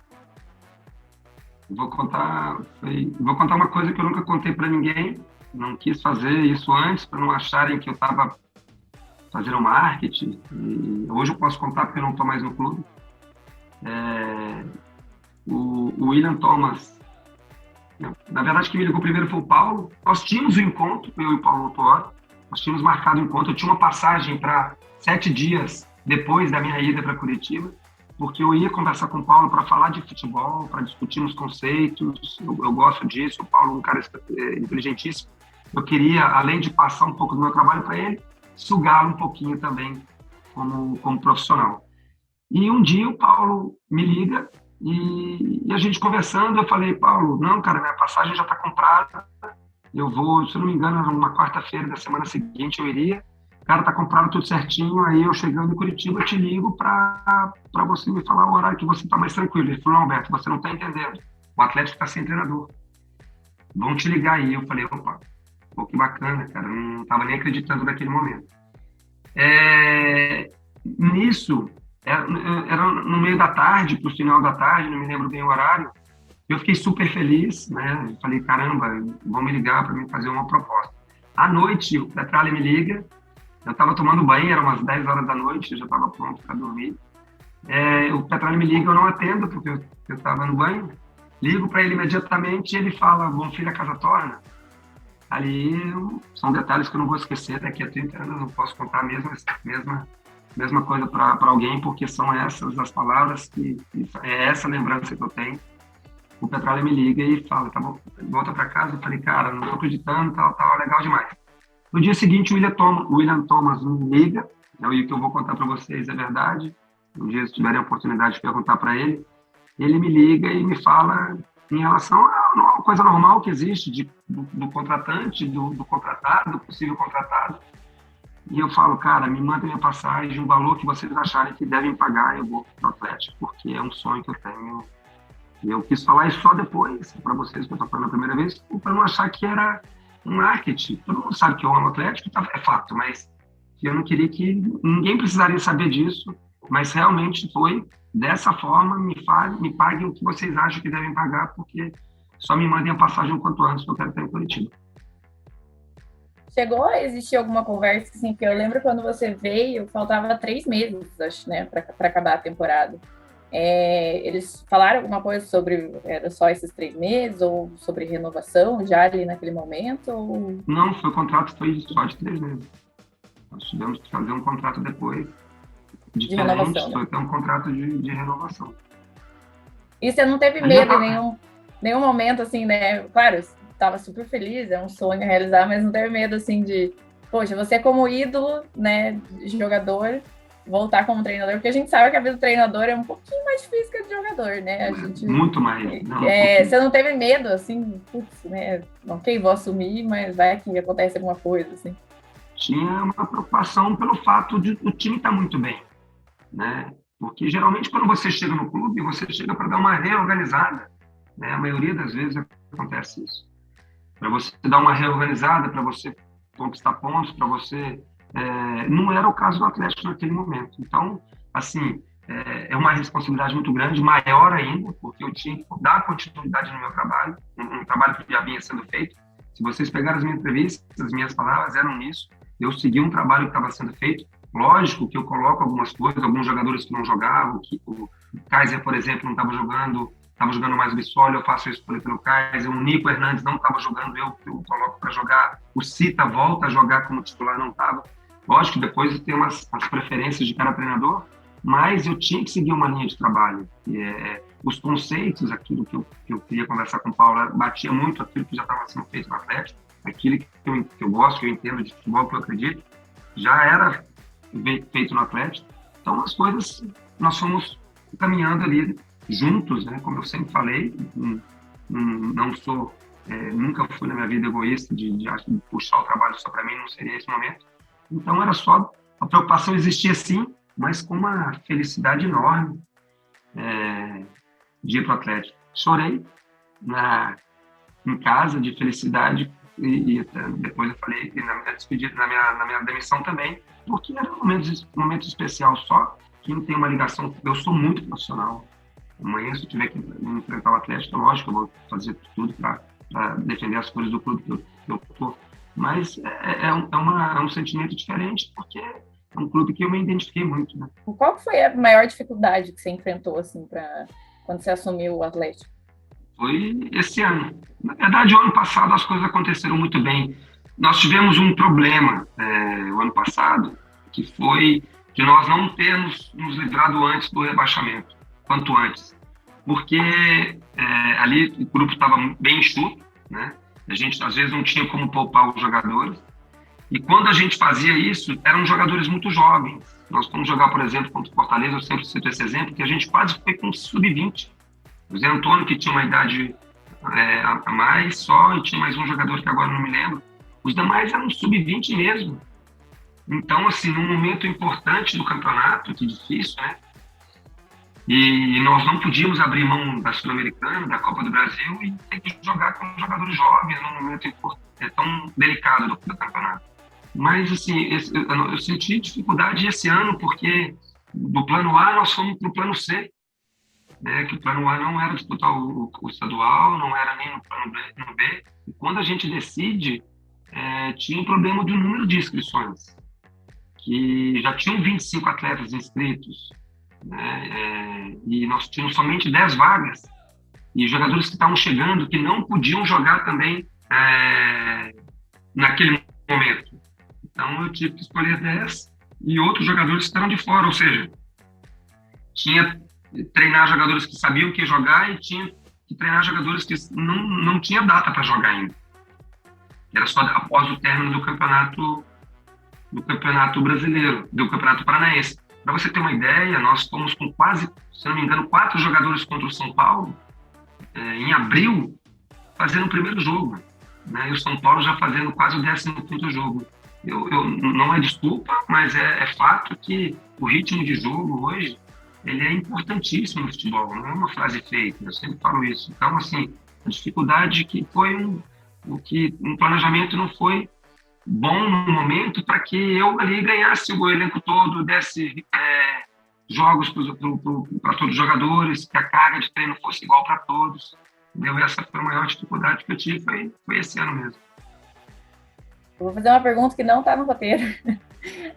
Vou contar uma coisa que eu nunca contei para ninguém, não quis fazer isso antes para não acharem que eu estava fazendo marketing, e hoje eu posso contar porque eu não estou mais no clube. O William Thomas, na verdade quem me ligou primeiro foi o Paulo. Nós tínhamos um encontro, eu e o Paulo Autuori, nós tínhamos marcado um encontro, eu tinha uma passagem para 7 dias depois da minha ida para Curitiba, porque eu ia conversar com o Paulo para falar de futebol, para discutirmos conceitos, eu gosto disso, o Paulo é um cara inteligentíssimo. Eu queria, além de passar um pouco do meu trabalho para ele, sugá-lo um pouquinho também como profissional. E um dia o Paulo me liga e a gente conversando, eu falei, Paulo, não, cara, minha passagem já está comprada, eu vou, se eu não me engano, numa quarta-feira da semana seguinte eu iria, cara, tá comprado tudo certinho, aí eu chegando em Curitiba, eu te ligo para você me falar o horário que você tá mais tranquilo. Ele falou, Alberto, você não tá entendendo, o Atlético está sem treinador, vão te ligar aí. Eu falei, opa, pô, que bacana, cara, não tava nem acreditando naquele momento. Nisso, era no meio da tarde, pro final da tarde, não me lembro bem o horário, eu fiquei super feliz, né, falei, caramba, vão me ligar para me fazer uma proposta. À noite, o Petralha me liga. Eu estava tomando banho, eram umas 10 horas da noite, eu já estava pronto para dormir. O Petralha me liga, eu não atendo, porque eu estava no banho. Ligo para ele imediatamente e ele fala, bom filho, a casa torna. Ali são detalhes que eu não vou esquecer, daqui a 30 anos eu não posso contar a mesma coisa para alguém, porque são essas as palavras, é essa lembrança que eu tenho. O Petralha me liga e fala, tá bom, volta para casa. Eu falei, cara, não estou acreditando, tá legal demais. No dia seguinte, o William Thomas me liga, e o que eu vou contar para vocês é verdade. Um dia, se tiverem a oportunidade de perguntar para ele, ele me liga e me fala em relação a uma coisa normal que existe do contratante, do contratado, do possível contratado. E eu falo, cara, me manda minha passagem, o valor que vocês acharem que devem pagar, eu vou para o Atlético, porque é um sonho que eu tenho. E eu quis falar isso só depois, para vocês, que eu estou falando a primeira vez, para não achar que era um marketing. Todo mundo sabe que eu amo o Atlético, é fato, mas eu não queria que ninguém precisaria saber disso, mas realmente foi dessa forma, me paguem o que vocês acham que devem pagar, porque só me mandem a passagem o quanto antes, que eu quero estar em Curitiba. Chegou a existir alguma conversa, assim, porque eu lembro quando você veio, faltava 3 meses, acho, né, para acabar a temporada. Eles falaram alguma coisa sobre, era só esses 3 meses, ou sobre renovação já ali naquele momento? Ou... Não, o contrato foi só de 3 meses. Nós tivemos que fazer um contrato depois, diferente, foi ter um contrato de renovação. E você não teve medo em nenhum momento, assim, né? Claro, estava super feliz, é um sonho realizar, mas não teve medo, assim, de, poxa, você como ídolo, né, jogador, voltar como treinador, porque a gente sabe que a vida do treinador é um pouquinho mais difícil que a de jogador, né? Muito mais. Você não teve medo, assim, putz, né? Ok, vou assumir, mas vai que acontece alguma coisa, assim. Tinha uma preocupação pelo fato de o time estar muito bem, né? Porque geralmente quando você chega no clube, você chega para dar uma reorganizada, né? A maioria das vezes acontece isso. Para você dar uma reorganizada, para você conquistar pontos, para você... não era o caso do Atlético naquele momento. Então, assim, é uma responsabilidade muito grande, maior ainda, porque eu tinha que dar continuidade no meu trabalho, um trabalho que já vinha sendo feito. Se vocês pegarem as minhas entrevistas, as minhas palavras eram nisso. Eu segui um trabalho que estava sendo feito. Lógico que eu coloco algumas coisas, alguns jogadores que não jogavam, que o Kaiser, por exemplo, não estava jogando mais o Bissoli, eu faço isso pelo Kaiser. O Nico Hernandes não estava jogando, eu coloco para jogar. O Cita volta a jogar como titular, não estava. Lógico que depois tem as preferências de cada treinador, mas eu tinha que seguir uma linha de trabalho. Os conceitos, aquilo que eu queria conversar com o Paulo, batia muito aquilo que já estava sendo feito no Atlético, aquilo que eu gosto, que eu entendo de futebol, que eu acredito, já era feito no Atlético. Então, as coisas, nós fomos caminhando ali juntos, né? Como eu sempre falei, não sou, nunca fui na minha vida egoísta de puxar o trabalho só para mim, não seria esse momento. Então, era só, a preocupação existia sim, mas com uma felicidade enorme de ir para o Atlético. Chorei em casa de felicidade e depois eu falei que na minha despedida, na minha demissão também, porque era um momento especial só, quem tem uma ligação, eu sou muito profissional. Amanhã, se eu tiver que enfrentar o Atlético, lógico, eu vou fazer tudo para defender as cores do clube que eu estou. Mas é um sentimento diferente, porque é um clube que eu me identifiquei muito, né? Qual foi a maior dificuldade que você enfrentou, assim, quando você assumiu o Atlético? Foi esse ano. Na verdade, o ano passado as coisas aconteceram muito bem. Nós tivemos um problema o ano passado, que de nós não termos nos livrado antes do rebaixamento, quanto antes. Porque ali o grupo estava bem enxuto, né? A gente, às vezes, não tinha como poupar os jogadores. E quando a gente fazia isso, eram jogadores muito jovens. Nós fomos jogar, por exemplo, contra o Fortaleza, eu sempre cito esse exemplo, que a gente quase foi com sub-20. O Zé Antônio, que tinha uma idade a mais só, e tinha mais um jogador que agora não me lembro. Os demais eram sub-20 mesmo. Então, assim, num momento importante do campeonato, que difícil, né? E nós não podíamos abrir mão da Sul-Americana, da Copa do Brasil, e ter que jogar com jogadores jovens num momento tão delicado do campeonato. Mas, assim, eu senti dificuldade esse ano, porque do plano A nós fomos para o plano C, né? Que o plano A não era disputar o estadual, não era nem no plano B. E quando a gente decide, tinha um problema do número de inscrições, que já tinham 25 atletas inscritos, né? E nós tínhamos somente 10 vagas, e jogadores que estavam chegando que não podiam jogar também naquele momento. Então eu tive que escolher 10 e outros jogadores ficaram de fora, ou seja, tinha que treinar jogadores que sabiam que ia jogar e tinha que treinar jogadores que não tinha data para jogar ainda. Era só após o término do campeonato brasileiro, do campeonato paranaense. Para você ter uma ideia, nós fomos com quase, se não me engano, 4 jogadores contra o São Paulo, em abril, fazendo o primeiro jogo, né? E o São Paulo já fazendo quase o 15º jogo. Não é desculpa, mas é fato que o ritmo de jogo hoje, ele é importantíssimo no futebol, não é uma frase feita, eu sempre falo isso. Então, assim, a dificuldade que foi um planejamento não foi bom no momento para que eu ali ganhasse o elenco todo, desse jogos para todos os jogadores, que a carga de treino fosse igual para todos. Entendeu? Essa foi a maior dificuldade que eu tive, foi esse ano mesmo. Eu vou fazer uma pergunta que não está no roteiro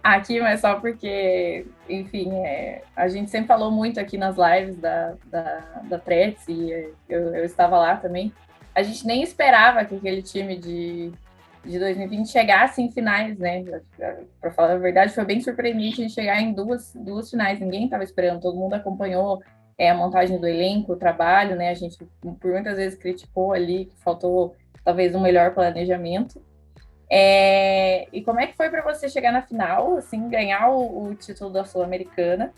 aqui, mas só porque, enfim, a gente sempre falou muito aqui nas lives da Tretz, e eu estava lá também. A gente nem esperava que aquele time de 2020 chegasse em finais, né? Para falar a verdade, foi bem surpreendente a gente chegar em duas finais. Ninguém estava esperando, todo mundo acompanhou a montagem do elenco, o trabalho, né? A gente por muitas vezes criticou ali que faltou talvez um melhor planejamento. E como é que foi para você chegar na final, assim, ganhar o título da Sul-Americana?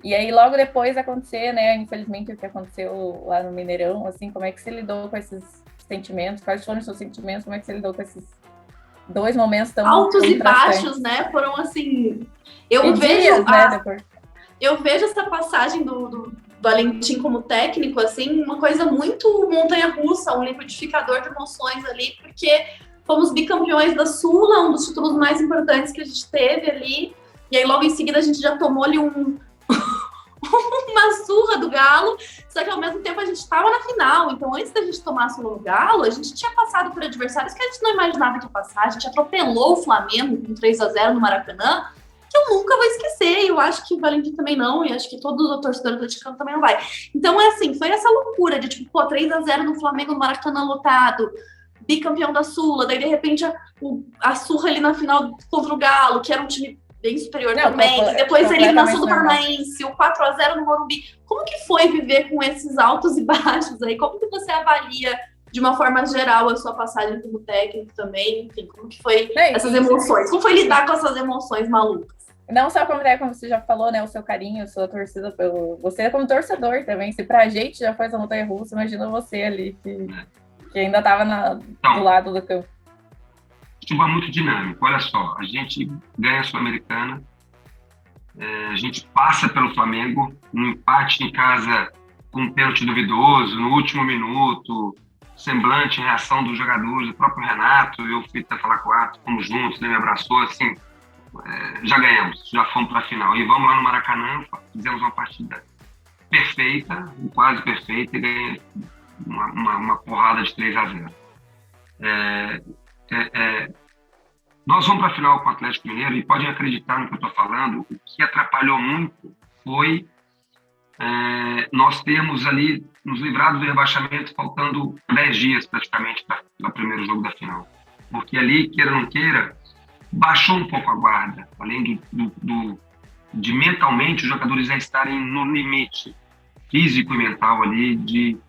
E aí logo depois acontecer, né? Infelizmente o que aconteceu lá no Mineirão, assim, como é que você lidou com esses sentimentos? Quais foram os seus sentimentos? Como é que você lidou com esses 2 momentos tão altos e baixos, né? Foram assim. Eu vejo essa passagem do Valentim como técnico, assim, uma coisa muito montanha-russa, um liquidificador de emoções ali, porque fomos bicampeões da Sula, um dos títulos mais importantes que a gente teve ali, e aí logo em seguida a gente já tomou ali uma surra do Galo, só que ao mesmo tempo a gente estava na final, então antes da gente tomar a surra do Galo, a gente tinha passado por adversários que a gente não imaginava que ia passar, a gente atropelou o Flamengo com 3-0 no Maracanã, que eu nunca vou esquecer, e eu acho que o Valentim também não, e acho que todo o torcedor atleticano também não vai. Então assim, foi essa loucura de tipo, 3-0 no Flamengo no Maracanã lotado, bicampeão da Sula, daí de repente a surra ali na final contra o Galo, que era um time bem superior também, depois a eliminação do Paranaense, o 4-0 no Morumbi. Como que foi viver com esses altos e baixos aí? Como que você avalia, de uma forma geral, a sua passagem como técnico também? Enfim, como que foi essas emoções? Como foi lidar com essas emoções malucas? Não só como você já falou, né, o seu carinho, a sua torcida você como torcedor também, se pra gente já foi essa montanha-russa, imagina você ali, que ainda estava do lado do campo. O futebol é muito dinâmico, olha só, a gente ganha a Sul-Americana, a gente passa pelo Flamengo, um empate em casa com um pênalti duvidoso, no último minuto, semblante, reação dos jogadores, do próprio Renato, eu fui até falar com o Ato, fomos juntos, ele me abraçou, assim, já ganhamos, já fomos para a final. E vamos lá no Maracanã, fizemos uma partida perfeita, quase perfeita, e ganhamos uma porrada de 3-0. Nós vamos para a final com o Atlético Mineiro e podem acreditar no que eu estou falando, o que atrapalhou muito foi nós termos ali nos livrado do rebaixamento faltando 10 dias praticamente para o primeiro jogo da final. Porque ali, queira ou não queira, baixou um pouco a guarda, além de mentalmente os jogadores já estarem no limite físico e mental ali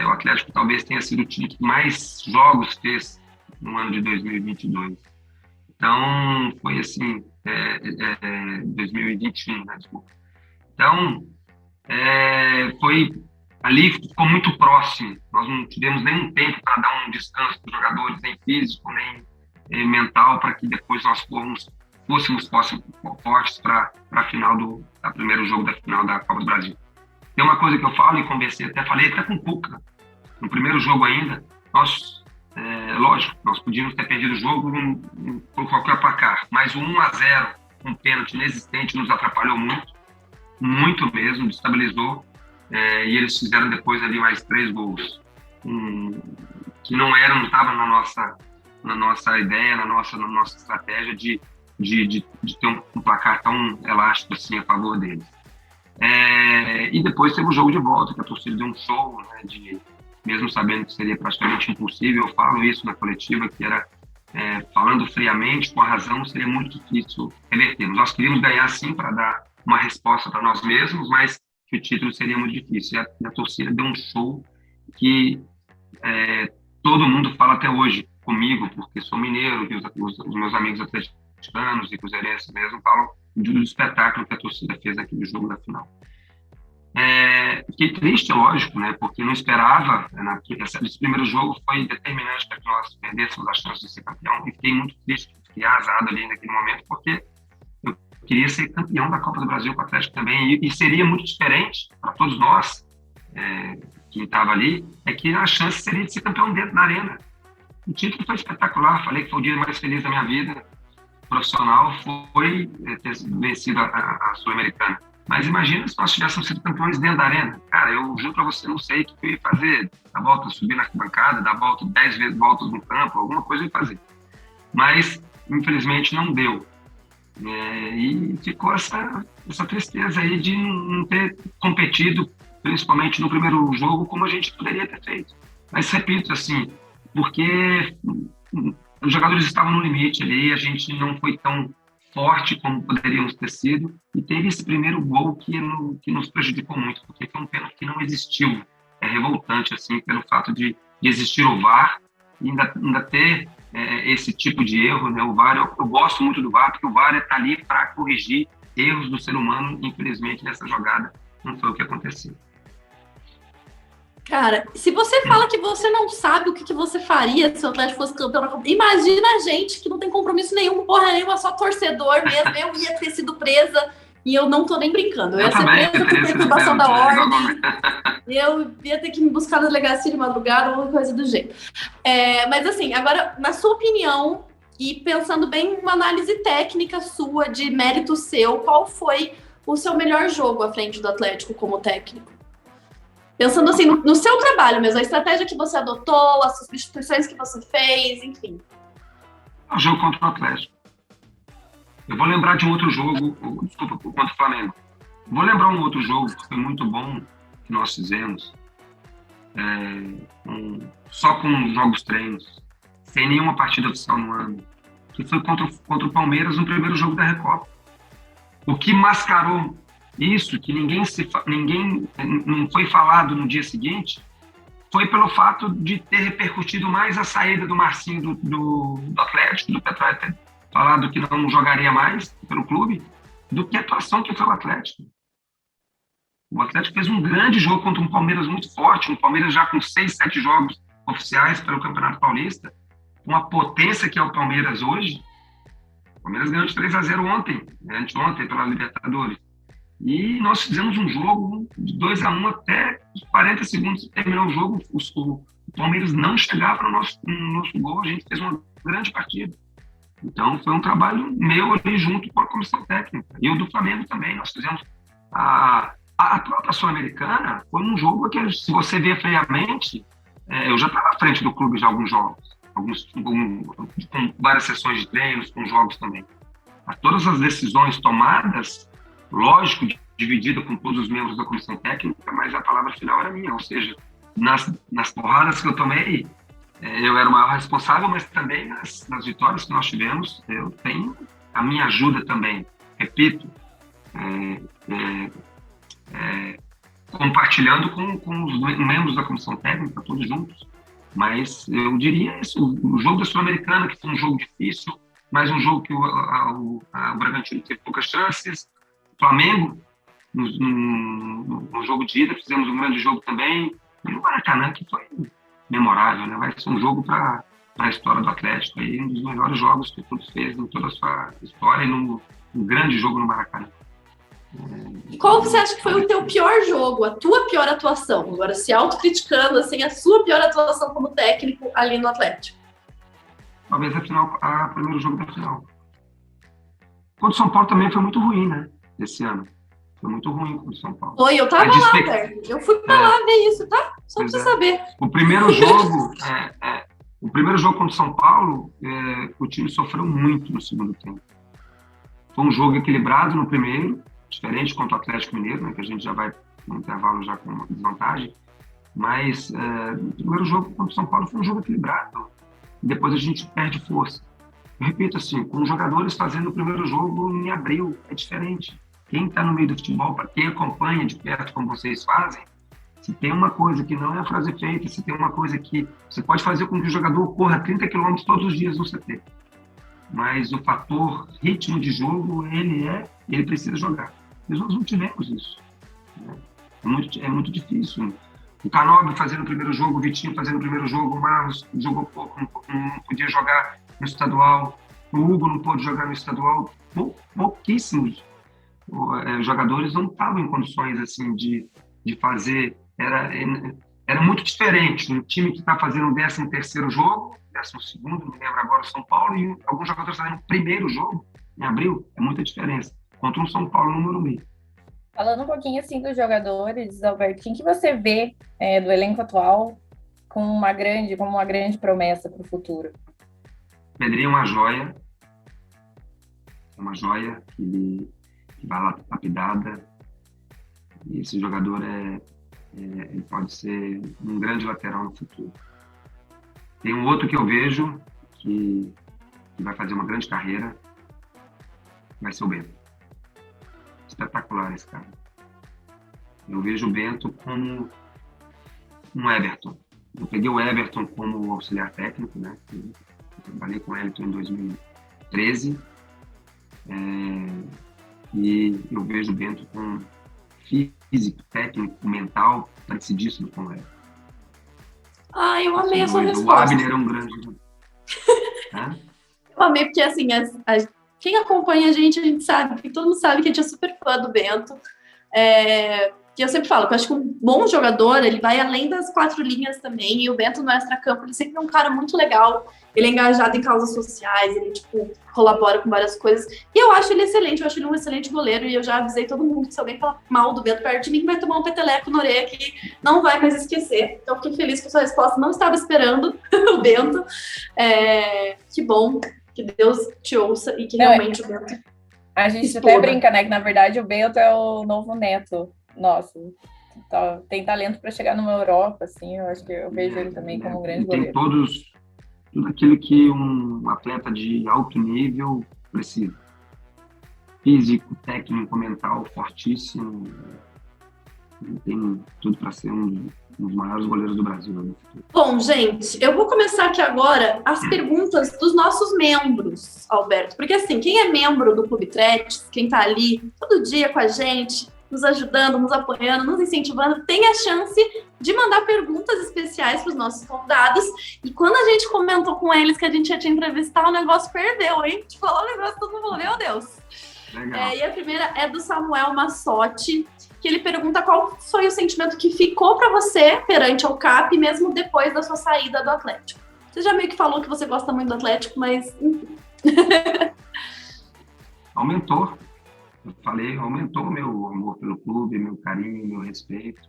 o Atlético talvez tenha sido o time que mais jogos fez no ano de 2022. Então, foi assim, 2021, né, desculpa. Então, foi ali, ficou muito próximo. Nós não tivemos nenhum tempo para dar um descanso para os jogadores, nem físico, nem mental, para que depois nós fôssemos fortes para a final primeiro jogo da final da Copa do Brasil. Tem uma coisa que eu falo e conversei, falei até com o Cuca, no primeiro jogo ainda, lógico, nós podíamos ter perdido o jogo por qualquer placar, mas o 1-0, um pênalti inexistente, nos atrapalhou muito mesmo, destabilizou, e eles fizeram depois ali mais 3 gols, que não estavam na nossa ideia, na nossa estratégia de ter um placar tão elástico assim a favor deles. E depois teve o jogo de volta, que a torcida deu um show, né, mesmo sabendo que seria praticamente impossível, eu falo isso na coletiva, que era, falando friamente, com a razão, seria muito difícil revertermos. Nós queríamos ganhar sim para dar uma resposta para nós mesmos, mas que o título seria muito difícil. E a torcida deu um show que todo mundo fala até hoje comigo, porque sou mineiro, que os meus amigos atleticanos e cruzeirenses mesmo falam do espetáculo que a torcida fez aqui no jogo da final. Fiquei triste, lógico, né, porque não esperava, esse primeiro jogo foi determinante para que nós perdêssemos a chance de ser campeão, e fiquei muito triste, fiquei arrasado ali naquele momento, porque eu queria ser campeão da Copa do Brasil com o Atlético também, e seria muito diferente para todos nós, que estava ali, que a chance seria de ser campeão dentro da arena. O título foi espetacular, falei que foi o dia mais feliz da minha vida profissional, foi ter vencido a Sul-Americana. Mas imagina se nós tivéssemos sido campeões dentro da arena. Cara, eu juro pra você, não sei o que eu ia fazer. Dar volta, subir na arquibancada, dar volta 10 vezes voltas no campo, alguma coisa eu ia fazer. Mas, infelizmente, não deu. E ficou essa tristeza aí de não ter competido, principalmente no primeiro jogo, como a gente poderia ter feito. Mas, repito, assim, porque os jogadores estavam no limite ali, a gente não foi tão forte como poderíamos ter sido, e teve esse primeiro gol que nos prejudicou muito, porque foi um pênalti que não existiu. É revoltante, assim, pelo fato de existir o VAR e ainda ter esse tipo de erro, né? O VAR, eu gosto muito do VAR, porque o VAR está ali para corrigir erros do ser humano. Infelizmente, nessa jogada, não foi o que aconteceu. Cara, se você fala que você não sabe o que você faria se o Atlético fosse campeão, imagina a gente que não tem compromisso nenhum, porra nenhuma, só torcedor mesmo. Eu ia ter sido presa e eu não tô nem brincando. Eu ia ser presa por perturbação da ordem. Eu ia ter que me buscar na delegacia de madrugada ou alguma coisa do jeito. Mas assim, agora, na sua opinião, e pensando bem uma análise técnica sua, de mérito seu, qual foi o seu melhor jogo à frente do Atlético como técnico? Pensando assim, no seu trabalho mesmo, a estratégia que você adotou, as substituições que você fez, enfim. O jogo contra o Atlético. Eu vou lembrar de um outro jogo, desculpa, contra o Flamengo. Vou lembrar um outro jogo que foi muito bom, que nós fizemos, só com jogos treinos, sem nenhuma partida oficial no ano, que foi contra o Palmeiras no primeiro jogo da Recopa. O que mascarou isso, que ninguém não foi falado no dia seguinte, foi pelo fato de ter repercutido mais a saída do Marcinho do Atlético, do Petróleo ter falado que não jogaria mais pelo clube, do que a atuação que foi o Atlético. O Atlético fez um grande jogo contra um Palmeiras muito forte, um Palmeiras já com 6, 7 jogos oficiais pelo Campeonato Paulista, com a potência que é o Palmeiras hoje. O Palmeiras ganhou de 3-0 anteontem, pela Libertadores. E nós fizemos um jogo de 2-1 até os 40 segundos que terminou o jogo. O Palmeiras não chegava no nosso gol, a gente fez uma grande partida. Então, foi um trabalho meu ali junto com a comissão técnica. E o do Flamengo também. Nós fizemos a própria Sul-Americana. Foi um jogo que, se você ver friamente, eu já estava à frente do clube de alguns jogos, com várias sessões de treinos, com jogos também. Todas as decisões tomadas, lógico, dividida com todos os membros da comissão técnica, mas a palavra final era minha, ou seja, nas porradas que eu tomei, eu era o maior responsável, mas também nas vitórias que nós tivemos, eu tenho a minha ajuda também. Repito, compartilhando com os membros da comissão técnica, todos juntos. Mas eu diria isso, o jogo da Sul-Americana, que foi um jogo difícil, mas um jogo que o Bragantino teve poucas chances. O Flamengo, no jogo de ida, fizemos um grande jogo também. E o Maracanã, que foi memorável, né? Vai ser um jogo para a história do Atlético, aí, um dos melhores jogos que o clube fez em toda a sua história, e um grande jogo no Maracanã. Qual você acha que foi o teu pior jogo, a tua pior atuação? Agora, se autocriticando, assim, a sua pior atuação como técnico ali no Atlético. Talvez a primeiro jogo da final. Contra o São Paulo também foi muito ruim, né? Esse ano. Foi muito ruim contra o São Paulo. Foi, eu tava lá, velho. Eu fui pra lá ver isso, tá? Só pra você saber. O primeiro jogo, contra o São Paulo, o time sofreu muito no segundo tempo. Foi um jogo equilibrado no primeiro, diferente contra o Atlético Mineiro, né, que a gente já vai no intervalo já com uma desvantagem, mas o primeiro jogo contra o São Paulo foi um jogo equilibrado, e depois a gente perde força. Eu repito assim, com os jogadores fazendo o primeiro jogo em abril, é diferente. Quem está no meio do futebol, para quem acompanha de perto como vocês fazem, se tem uma coisa que não é a frase feita, se tem uma coisa que você pode fazer com que o jogador corra 30 km todos os dias no CT, mas o fator ritmo de jogo, ele precisa jogar. Mas nós não tivemos isso. Né? É muito difícil. O Canóbio fazendo o primeiro jogo, o Vitinho fazendo o primeiro jogo, o Marlos jogou pouco, não podia jogar no estadual, o Hugo não pôde jogar no estadual. Pouquíssimos jogadores não estavam em condições assim de fazer. Era muito diferente. Um time que está fazendo o 13º jogo, 12º, não me lembro agora, o São Paulo, e alguns jogadores fazendo o primeiro jogo, em abril, é muita diferença. Contra um São Paulo no Morumbi. Falando um pouquinho assim dos jogadores, Alberto, quem que você vê do elenco atual como uma grande promessa para o futuro? Pedrinho é uma joia. É uma joia que vai lá lapidada. E esse jogador ele pode ser um grande lateral no futuro. Tem um outro que eu vejo que vai fazer uma grande carreira, vai ser o Bento. Espetacular esse cara. Eu vejo o Bento como um Everton. Eu peguei o Everton como auxiliar técnico, né? Eu trabalhei com o Everton em 2013. E eu vejo o Bento com físico, técnico, mental, parecidíssimo com o Everton. Eu amei a sua resposta. O Abner é um grande... Eu amei porque, assim, quem acompanha a gente sabe, todo mundo sabe que a gente é super fã do Bento. Que eu sempre falo, que eu acho que um bom jogador, ele vai além das 4 linhas também, e o Bento no extracampo, ele sempre é um cara muito legal, ele é engajado em causas sociais, ele, colabora com várias coisas, e eu acho ele excelente, eu acho ele um excelente goleiro, e eu já avisei todo mundo que se alguém falar mal do Bento perto de mim, vai tomar um peteleco na orelha que não vai mais esquecer. Então, fiquei feliz com a sua resposta, não estava esperando o Bento. Que bom, que Deus te ouça, e que realmente o Bento... A gente até brinca, né, que na verdade o Bento é o novo Neto. Nossa, tem talento para chegar numa Europa, assim, eu acho que eu vejo ele também como um grande goleiro. Tem tudo aquilo que um atleta de alto nível precisa. Físico, técnico, mental, fortíssimo. Tem tudo para ser um dos maiores goleiros do Brasil. Né? Bom, gente, eu vou começar aqui agora as perguntas dos nossos membros, Alberto. Porque, assim, quem é membro do Clube Tretes, quem está ali todo dia com a gente, nos ajudando, nos apoiando, nos incentivando, tem a chance de mandar perguntas especiais para os nossos convidados. E quando a gente comentou com eles que a gente ia te entrevistar, o negócio perdeu, hein? Te falou o negócio, todo mundo falou, meu Deus. Legal. E a primeira é do Samuel Massotti, que ele pergunta qual foi o sentimento que ficou para você perante ao CAP, mesmo depois da sua saída do Atlético. Você já meio que falou que você gosta muito do Atlético, mas... Aumentou. Eu falei, aumentou meu amor pelo clube, meu carinho, meu respeito.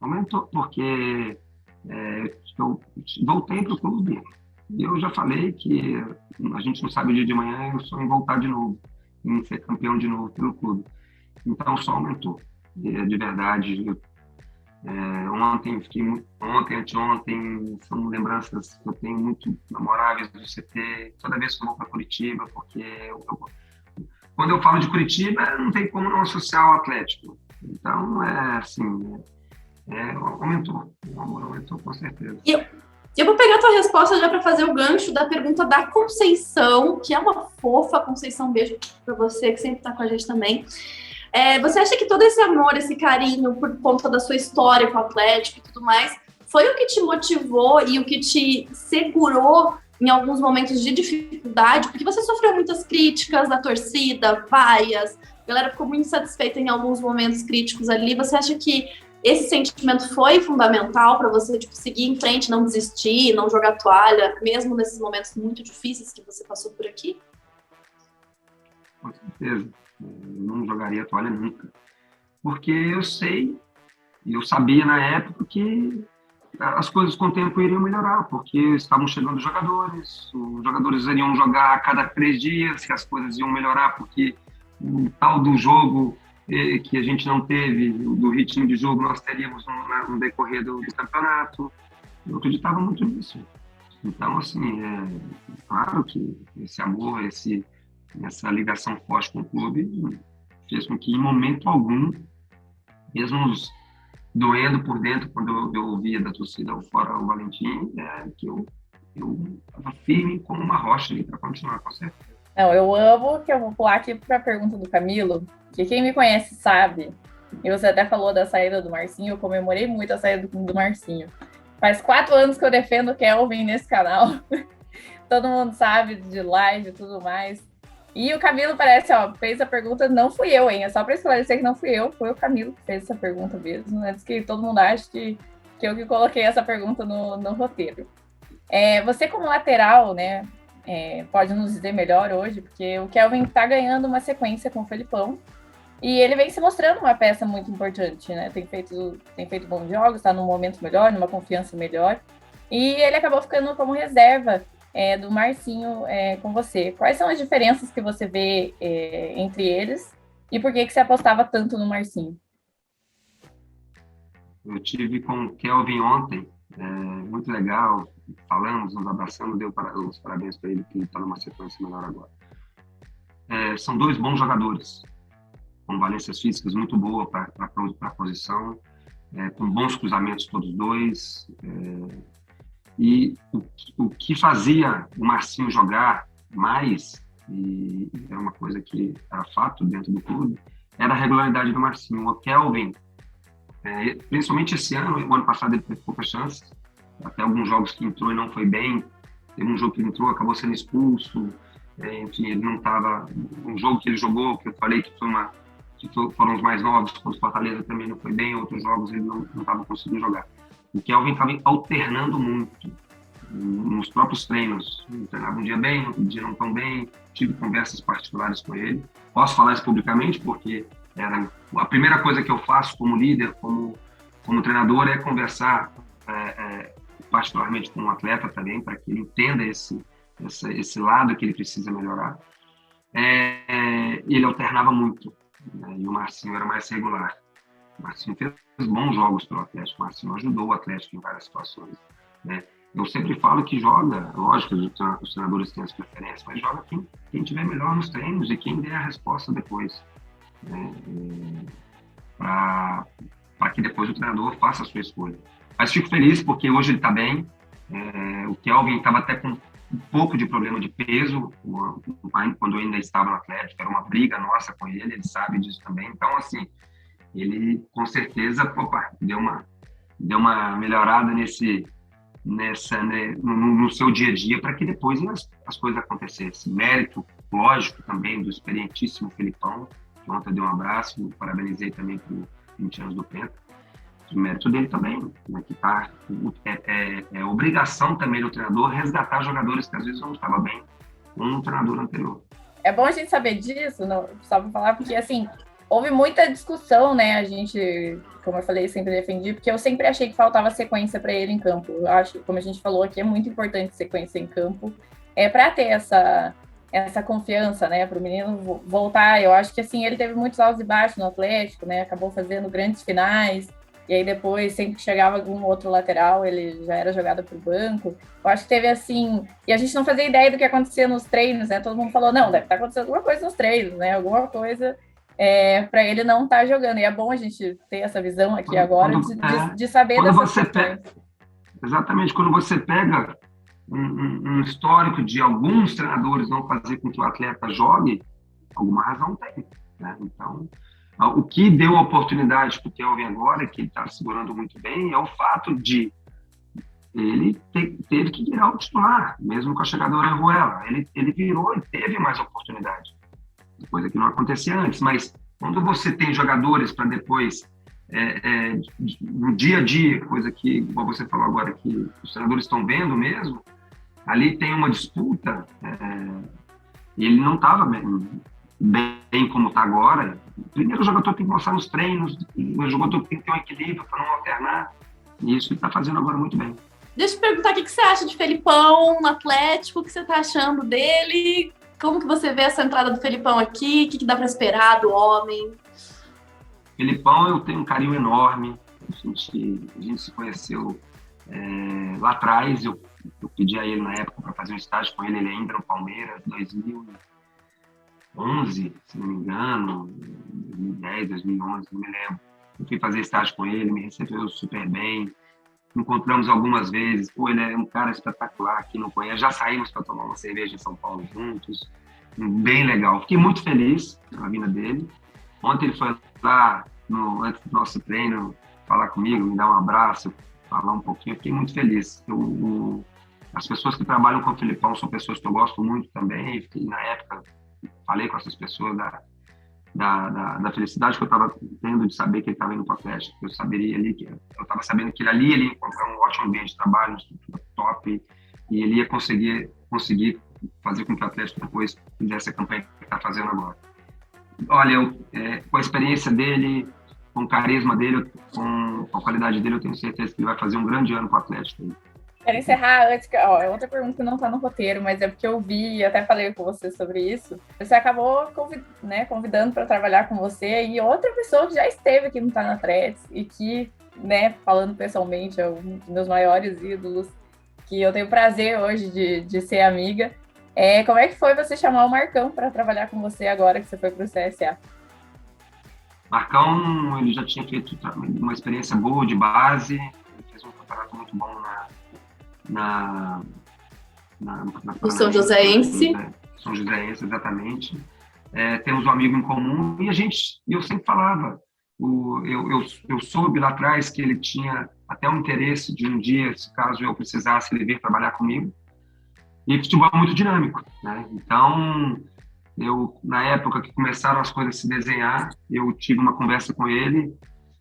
Aumentou, porque eu voltei para o clube. E eu já falei que a gente não sabe o dia de manhã, eu sonho em voltar de novo, em ser campeão de novo pelo clube. Então, só aumentou. De verdade, anteontem, são lembranças que eu tenho muito memoráveis do CT. Toda vez que eu vou para Curitiba, porque quando eu falo de Curitiba, não tem como não associar ao Atlético. Então, aumentou. O amor aumentou, com certeza. E eu vou pegar a tua resposta já para fazer o gancho da pergunta da Conceição, que é uma fofa. Conceição, um beijo para você, que sempre está com a gente também. Você acha que todo esse amor, esse carinho por conta da sua história com o Atlético e tudo mais, foi o que te motivou e o que te segurou em alguns momentos de dificuldade? Porque você sofreu muitas críticas da torcida, vaias, a galera ficou muito insatisfeita em alguns momentos críticos ali. Você acha que esse sentimento foi fundamental para você seguir em frente, não desistir, não jogar toalha, mesmo nesses momentos muito difíceis que você passou por aqui? Com certeza. Eu não jogaria toalha nunca. Porque eu sei, e eu sabia na época que as coisas com o tempo iriam melhorar, porque estavam chegando os jogadores iriam jogar a cada 3 dias, que as coisas iam melhorar, porque o tal do jogo que a gente não teve, do ritmo de jogo, nós teríamos no decorrer do campeonato. Eu acreditava muito nisso. Então, assim, claro que esse amor, essa ligação forte com o clube fez com que, em momento algum, mesmo doendo por dentro, quando eu ouvia da torcida fora o Valentim, que eu estava firme como uma rocha ali para continuar, com certeza. Não, eu amo, que eu vou pular aqui para a pergunta do Camilo, que quem me conhece sabe, e você até falou da saída do Marcinho, eu comemorei muito a saída do Marcinho. Faz 4 anos que eu defendo o Kelvin nesse canal, todo mundo sabe de live e tudo mais. E o Camilo parece, fez a pergunta, não fui eu, hein? É só para esclarecer que não fui eu, foi o Camilo que fez essa pergunta mesmo, antes que todo mundo ache que eu que coloquei essa pergunta no roteiro. Você como lateral, né, pode nos dizer melhor hoje, porque o Kelvin está ganhando uma sequência com o Felipão, e ele vem se mostrando uma peça muito importante, né? Tem feito bons jogos, está num momento melhor, numa confiança melhor, e ele acabou ficando como reserva do Marcinho com você. Quais são as diferenças que você vê entre eles e por que você apostava tanto no Marcinho? Eu tive com o Kelvin ontem, muito legal, falamos, nos abraçamos, deu os parabéns para ele, que está numa sequência melhor agora. São 2 bons jogadores, com valências físicas muito boas para a posição, com bons cruzamentos todos 2, e o que fazia o Marcinho jogar mais, e era uma coisa que era fato dentro do clube, era a regularidade do Marcinho. O Kelvin, principalmente esse ano, o ano passado ele teve poucas chances, até alguns jogos que entrou e não foi bem, teve um jogo que ele entrou, acabou sendo expulso, enfim, ele não estava, um jogo que ele jogou, que eu falei que foram os mais novos, contra o Fortaleza também não foi bem, outros jogos ele não estava conseguindo jogar. O Kelvin estava alternando muito nos próprios treinos. Ele treinava um dia bem, outro dia não tão bem. Tive conversas particulares com ele. Posso falar isso publicamente porque era a primeira coisa que eu faço como líder, como treinador, é conversar particularmente com um atleta também, para que ele entenda esse lado que ele precisa melhorar. Ele alternava muito, né? E o Marcinho era mais regular. O Marcinho fez bons jogos pelo Atlético, o Marcinho ajudou o Atlético em várias situações, né? Eu sempre falo que joga, lógico que os treinadores têm as preferências, mas joga quem estiver melhor nos treinos e quem der a resposta depois, né? Para que depois o treinador faça a sua escolha. Mas fico feliz porque hoje ele está bem. O Kelvin estava até com um pouco de problema de peso quando eu ainda estava no Atlético, era uma briga nossa com ele sabe disso também. Então, assim, ele com certeza deu uma melhorada no seu dia a dia para que depois as coisas acontecessem. Mérito, lógico, também do experientíssimo Felipão, que ontem deu um abraço, parabenizei também por 20 anos do Penta. O mérito dele também, né, que é obrigação também do treinador resgatar jogadores que às vezes não estavam bem com o treinador anterior. É bom a gente saber disso, não, só para falar, porque assim, houve muita discussão, né? A gente, como eu falei, sempre defendi, porque eu sempre achei que faltava sequência para ele em campo. Eu acho, como a gente falou aqui, é muito importante sequência em campo, para ter essa confiança, né? Para o menino voltar. Eu acho que assim, ele teve muitos altos e baixos no Atlético, né? Acabou fazendo grandes finais. e aí depois, sempre que chegava algum outro lateral, ele já era jogado pro banco. Eu acho que teve assim, e a gente não fazia ideia do que acontecia nos treinos, né? Todo mundo falou, não, deve estar acontecendo alguma coisa nos treinos, né? Alguma coisa para ele não estar jogando. E é bom a gente ter essa visão aqui agora de saber dessas questões. Exatamente, quando você pega um histórico de alguns treinadores não fazer com que o atleta jogue, alguma razão tem, né? Então, o que deu a oportunidade para o Kelvin agora, que ele está segurando muito bem, é o fato de ele teve que virar o titular, mesmo com a chegada do Orejuela. Ele virou e teve mais oportunidade, coisa que não acontecia antes. Mas quando você tem jogadores para depois, no dia a dia, coisa que, como você falou agora, que os treinadores estão vendo mesmo, ali tem uma disputa, e ele não estava bem como está agora. Primeiro, o jogador tem que mostrar nos treinos, o jogador tem que ter um equilíbrio para não alternar, e isso ele está fazendo agora muito bem. Deixa eu te perguntar o que você acha de Felipão no Atlético, o que você está achando dele, como que você vê essa entrada do Felipão aqui, o que dá para esperar do homem? Felipão, eu tenho um carinho enorme, a gente se conheceu lá atrás, eu pedi a ele na época para fazer um estágio com ele ainda no Palmeiras, 2011, se não me engano, 2010, 2011, não me lembro. Eu fui fazer estágio com ele, me recebeu super bem, encontramos algumas vezes, ele é um cara espetacular, que não conhece, já saímos para tomar uma cerveja em São Paulo juntos, bem legal. Fiquei muito feliz pela vinda dele. Ontem ele foi lá, antes do nosso treino, falar comigo, me dar um abraço, falar um pouquinho, fiquei muito feliz. As pessoas que trabalham com o Felipão são pessoas que eu gosto muito também, e na época falei com essas pessoas da felicidade que eu estava tendo de saber que ele estava indo para o Atlético. Eu estava sabendo que ele ia encontrar um ótimo ambiente de trabalho, uma estrutura top, e ele ia conseguir fazer com que o Atlético depois fizesse a campanha que está fazendo agora. Olha, com a experiência dele, com o carisma dele, com a qualidade dele, eu tenho certeza que ele vai fazer um grande ano para o Atlético. Quero encerrar antes, é outra pergunta que não está no roteiro, mas é porque eu vi e até falei com você sobre isso. Você acabou convidando para trabalhar com você, e outra pessoa que já esteve aqui no Tá na Threads e que, falando pessoalmente, é um dos meus maiores ídolos, que eu tenho prazer hoje de ser amiga. Como é que foi você chamar o Marcão para trabalhar com você agora que você foi para o CSA? Marcão, ele já tinha feito uma experiência boa de base, ele fez um campeonato muito bom no São Joséense. São Joséense, exatamente. Temos um amigo em comum e eu sempre falava, eu soube lá atrás que ele tinha até um interesse de um dia, se caso eu precisasse, ele vir trabalhar comigo. E futebol é muito dinâmico, né? Então, na época que começaram as coisas a se desenhar, eu tive uma conversa com ele,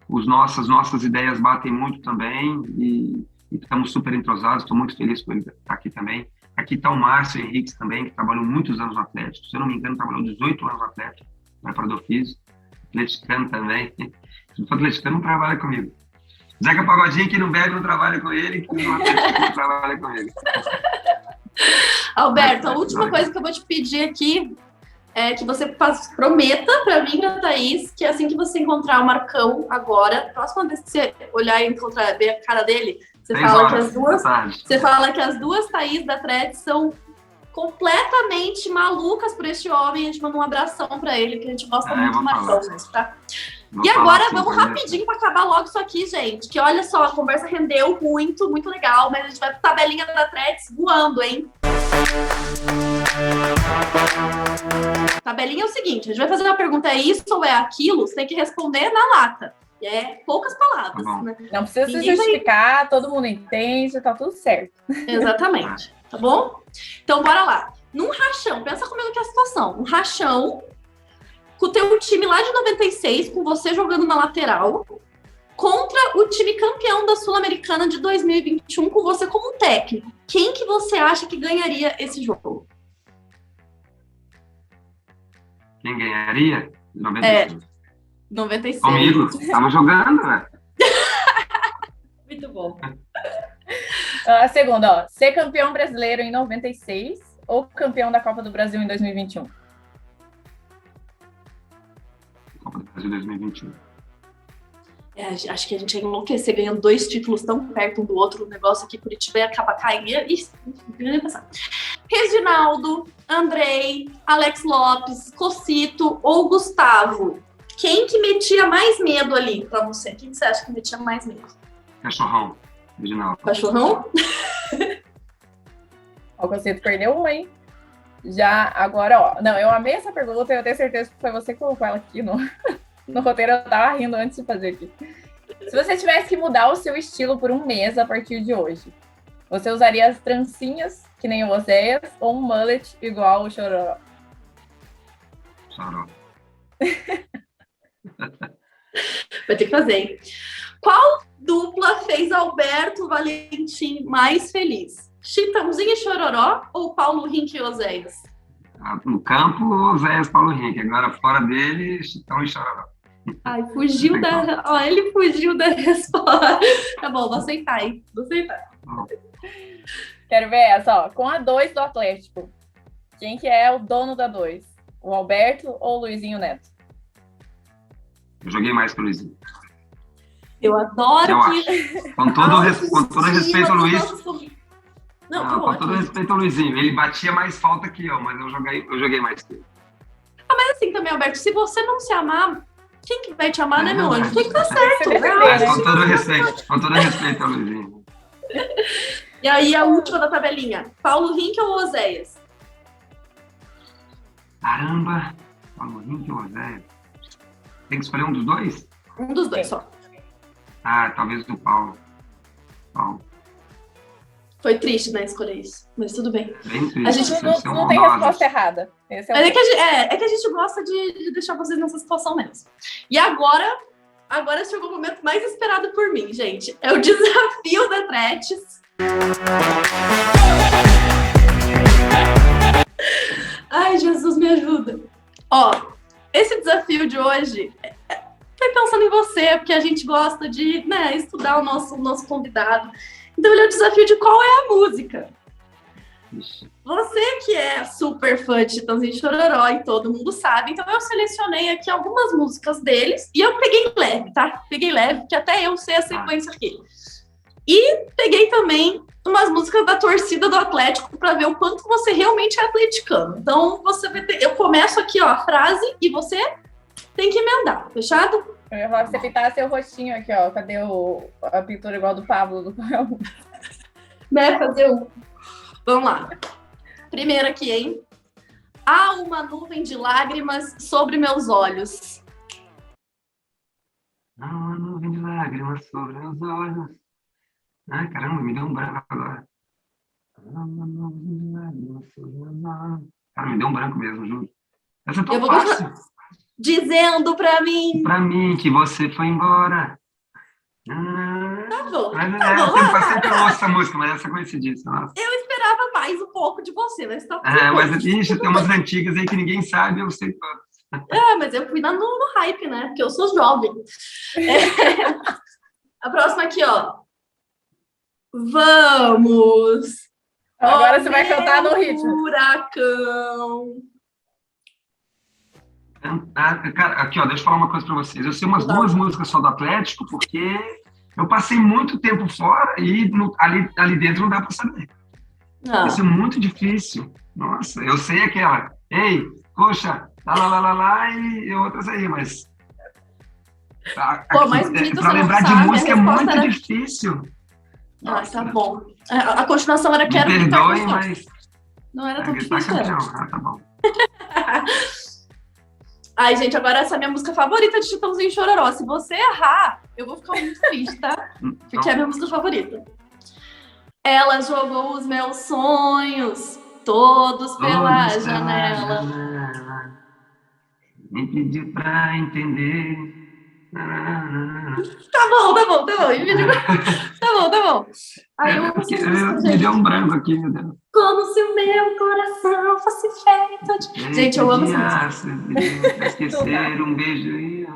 nossas ideias batem muito também e estamos super entrosados, estou muito feliz por ele estar aqui também. Aqui está o Márcio Henriques também, que trabalhou muitos anos no Atlético, se eu não me engano, trabalhou 18 anos no Atlético, preparador físico, atleticano também. Se for atleticano, não trabalha comigo. Zeca Pagodinho, que não bebe, não trabalha com ele, que não atletica, não trabalha com ele. Alberto, a última coisa que eu vou te pedir aqui é que você prometa para mim, para a Thaís, que assim que você encontrar o Marcão agora, próxima vez que você olhar e encontrar, ver a cara dele, você fala que as duas Thaís da Threads são completamente malucas por este homem. A gente manda um abração para ele, que a gente gosta muito do Marcão, tá? E agora vamos rapidinho para acabar logo isso aqui, gente. Que olha só, a conversa rendeu muito, muito legal, mas a gente vai para tabelinha da Threads voando, hein? Tabelinha é o seguinte, a gente vai fazer uma pergunta, é isso ou é aquilo? Você tem que responder na lata. Poucas palavras, né? Não precisa se justificar, todo mundo entende, tá tudo certo. Exatamente, tá bom? Então, bora lá. Num rachão, pensa comigo que é a situação. Um rachão com o teu time lá de 96, com você jogando na lateral, contra o time campeão da Sul-Americana de 2021, com você como técnico. Quem que você acha que ganharia esse jogo? Quem ganharia? 96. 96. Comigo, tava jogando, né? Muito bom. A segunda, ser campeão brasileiro em 96 ou campeão da Copa do Brasil em 2021? Copa do Brasil 2021. Acho que a gente ia enlouquecer ganhando 2 títulos tão perto um do outro. O negócio aqui, Curitiba ia acabar caindo. Não ia passar. Reginaldo, Andrei, Alex Lopes, Cocito ou Gustavo? Quem que metia mais medo ali pra você? Quem que você acha que metia mais medo? Cachorrão, Reginaldo. Cachorrão? O Cocito perdeu um, hein? Já, agora, ó. Não, eu amei essa pergunta e eu tenho certeza que foi você que colocou ela aqui no roteiro. Eu tava rindo antes de fazer aqui. Se você tivesse que mudar o seu estilo por um mês a partir de hoje, você usaria as trancinhas, que nem o Oséias, ou um mullet igual o Chororó? Chororó. Vai ter que fazer, hein? Qual dupla fez Alberto Valentim mais feliz? Chitãozinho e Chororó ou Paulo Rink e Oséias? No campo, Oséias, Paulo Henrique. Agora, fora dele, Chitão e Chororó. Ai, fugiu da... Ó, ele fugiu da resposta. Tá bom, vou aceitar, hein? Vou aceitar. Quero ver essa, ó. Com a 2 do Atlético, quem que é o dono da 2? O Alberto ou o Luizinho Neto? Eu joguei mais que o Luizinho. Eu adoro Eu que... acho. Com todo respeito ao Luiz... Não, com todo respeito ao Luizinho. Ele batia mais falta que eu, mas eu joguei mais que ele. Mas assim também, Alberto, se você não se amar, quem que vai te amar, né, meu anjo? Tem que estar certo. Mas com todo respeito ao Luizinho. E aí, a última da tabelinha. Paulo Rink ou Oséias? Caramba! Paulo Rink ou Oséias? Tem que escolher um dos dois? Um dos dois só. Talvez do Paulo. Foi triste, né, escolher isso. Mas tudo bem. Bem triste. A gente não tem resposta errada. Mas é que a gente gosta de deixar vocês nessa situação mesmo. E agora chegou o momento mais esperado por mim, gente. É o desafio da Tretes. Ai, Jesus, me ajuda. Ó, esse desafio de hoje foi pensando em você, porque a gente gosta de, né, estudar o nosso convidado. Então ele é o desafio de qual é a música. Você que é super fã de Chitãozinho e Chororó e todo mundo sabe, então eu selecionei aqui algumas músicas deles e eu peguei leve, tá? Peguei leve, porque até eu sei a sequência aqui. E peguei também umas músicas da torcida do Atlético para ver o quanto você realmente é atleticano. Então você vai ter... Eu começo aqui, ó, a frase e você tem que emendar, fechado? Eu ia falar que você pintar seu rostinho aqui, ó. Cadê a pintura igual do Pablo do Coelho? Né, fazer um... Vamos lá. Primeiro aqui, hein? Há uma nuvem de lágrimas sobre meus olhos. Há uma nuvem de lágrimas sobre meus olhos. Ai, caramba, me deu um branco agora. Há uma nuvem de lágrimas sobre meus olhos. Cara, me deu um branco mesmo, juro. Essa é tão fácil. Dizendo pra mim que você foi embora. Tá bom. Eu sempre ouço essa música, mas essa coincidência. Nossa. Eu esperava mais um pouco de você, mas tá mas ixi, tem umas antigas aí que ninguém sabe, eu sei todas. Mas eu fui no hype, né? Porque eu sou jovem. A próxima aqui, ó. Vamos! Agora você vai cantar no ritmo. Furacão. Cara, aqui, ó, deixa eu falar uma coisa pra vocês. Eu sei umas 2 músicas só do Atlético, porque eu passei muito tempo fora e ali dentro não dá pra saber. Isso é muito difícil. Nossa, eu sei aquela. Ei, poxa, lá, e outras aí, mas... Pra lembrar de música é muito difícil. Tá bom. A continuação era Quero Gritar Campeão. Mas... Não era tão difícil. Tá bom. Ai, gente, agora essa é a minha música favorita de Chitãozinho e Chororó. Se você errar, eu vou ficar muito triste, tá? Porque é a minha música favorita. Ela jogou os meus sonhos todos pela janela. Me pediu pra entender. Tá bom. Tá bom. Aí me deu um branco aqui, meu Deus. Como se o meu coração fosse feito de... Gente, eu amo essa música. Esquecer um beijo e...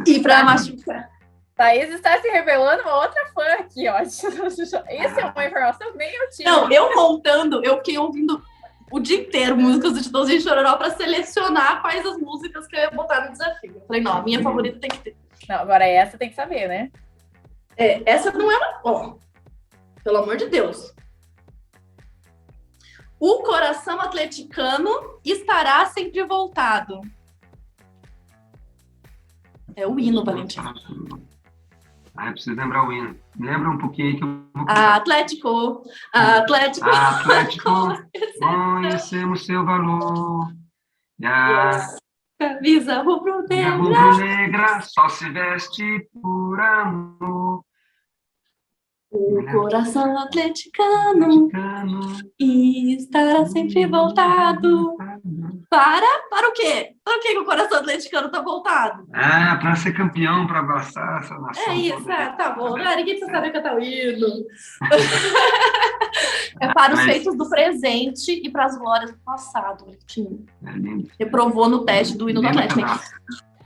E pra machucar. Thaís está se revelando uma outra fã aqui, ó. Isso é uma informação que nem eu tinha. Não, eu montando, eu fiquei ouvindo o dia inteiro músicas do Chitãozinho e Chororó pra selecionar quais as músicas que eu ia botar no desafio. Eu falei, não, a minha favorita tem que ter. Não, agora essa tem que saber, né? Essa não é uma... Ó, pelo amor de Deus. O coração atleticano estará sempre voltado. É o hino, Valentim. Eu preciso lembrar o hino. Me lembra um pouquinho aí que eu vou... Atlético. Atlético, conhecemos seu valor. E a camisa a rubro-negra rubro-negra só se veste por amor. O coração atleticano estará sempre voltado. Para o quê? Para o quê que o coração atleticano tá voltado? Para ser campeão, para abraçar essa nação. É isso, tá bom. Ninguém precisa saber cantar o hino. É para os feitos do presente e para as glórias do passado, Valentim. Reprovou no teste do hino do Atlético.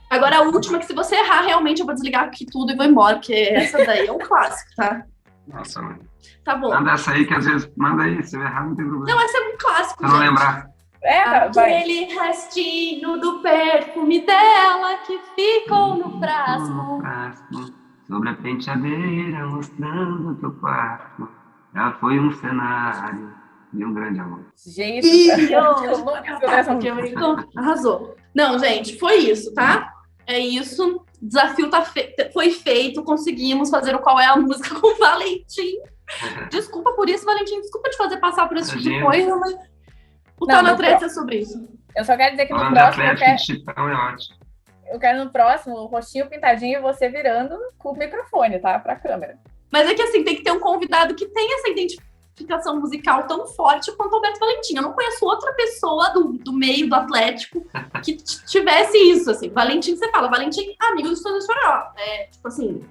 Agora a última, que se você errar, realmente eu vou desligar aqui tudo e vou embora, porque essa daí é um clássico, tá? Nossa, mãe. Tá bom. Manda essa aí, que às vezes... Manda aí, se eu errar, não tem problema. Não, essa é um clássico, Se eu não lembrar. Aquele restinho do perfume dela que ficou no frasco. Sobre a penteadeira, mostrando teu quarto. Já foi um cenário de um grande amor. Gente, arrasou. Não, gente, foi isso, tá? É isso. O desafio foi feito. Conseguimos fazer o Qual é a Música com o Valentim. Desculpa por isso, Valentim. Desculpa te fazer passar por esse tipo de coisa, mas o Tá na Treta é sobre isso. Eu só quero dizer que no próximo eu quero no próximo o rostinho pintadinho e você virando com o microfone, tá? Pra câmera. Mas é que assim, tem que ter um convidado que tenha essa identificação musical tão forte quanto o Alberto Valentim. Eu não conheço outra pessoa do meio do Atlético que tivesse isso, assim. Valentim, você fala, Valentim, amigo do Estúdio Nacional. Tipo assim,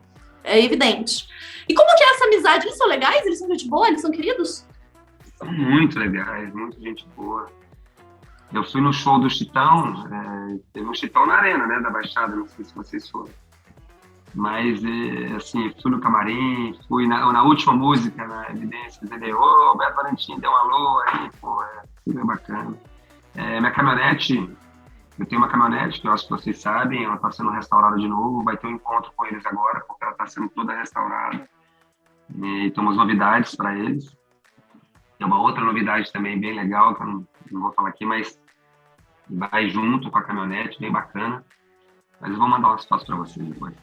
é evidente. E como que é essa amizade? Eles são legais? Eles são gente boa? Eles são queridos? São muito legais, muita gente boa. Eu fui no show do Chitão, teve um Chitão na Arena, né, da Baixada, não sei se vocês foram. Mas, assim, fui no camarim, fui na última música, na Evidências, ele, Alberto Valentim, deu um alô aí, pô, super bacana. Minha caminhonete, eu tenho uma caminhonete, que eu acho que vocês sabem, ela está sendo restaurada de novo, vai ter um encontro com eles agora, porque ela está sendo toda restaurada. E tem umas novidades para eles. Tem uma outra novidade também bem legal, que eu não vou falar aqui, mas vai junto com a caminhonete, bem bacana. Mas eu vou mandar umas fotos para vocês depois.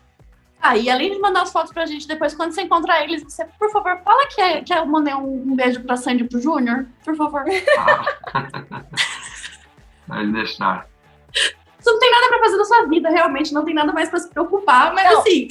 E além de mandar as fotos pra gente depois, quando você encontrar eles, você, por favor, fala que eu mandei um beijo pra Sandy e pro Júnior, por favor. Pode deixar. Você não tem nada pra fazer na sua vida, realmente, não tem nada mais pra se preocupar, mas não. Assim...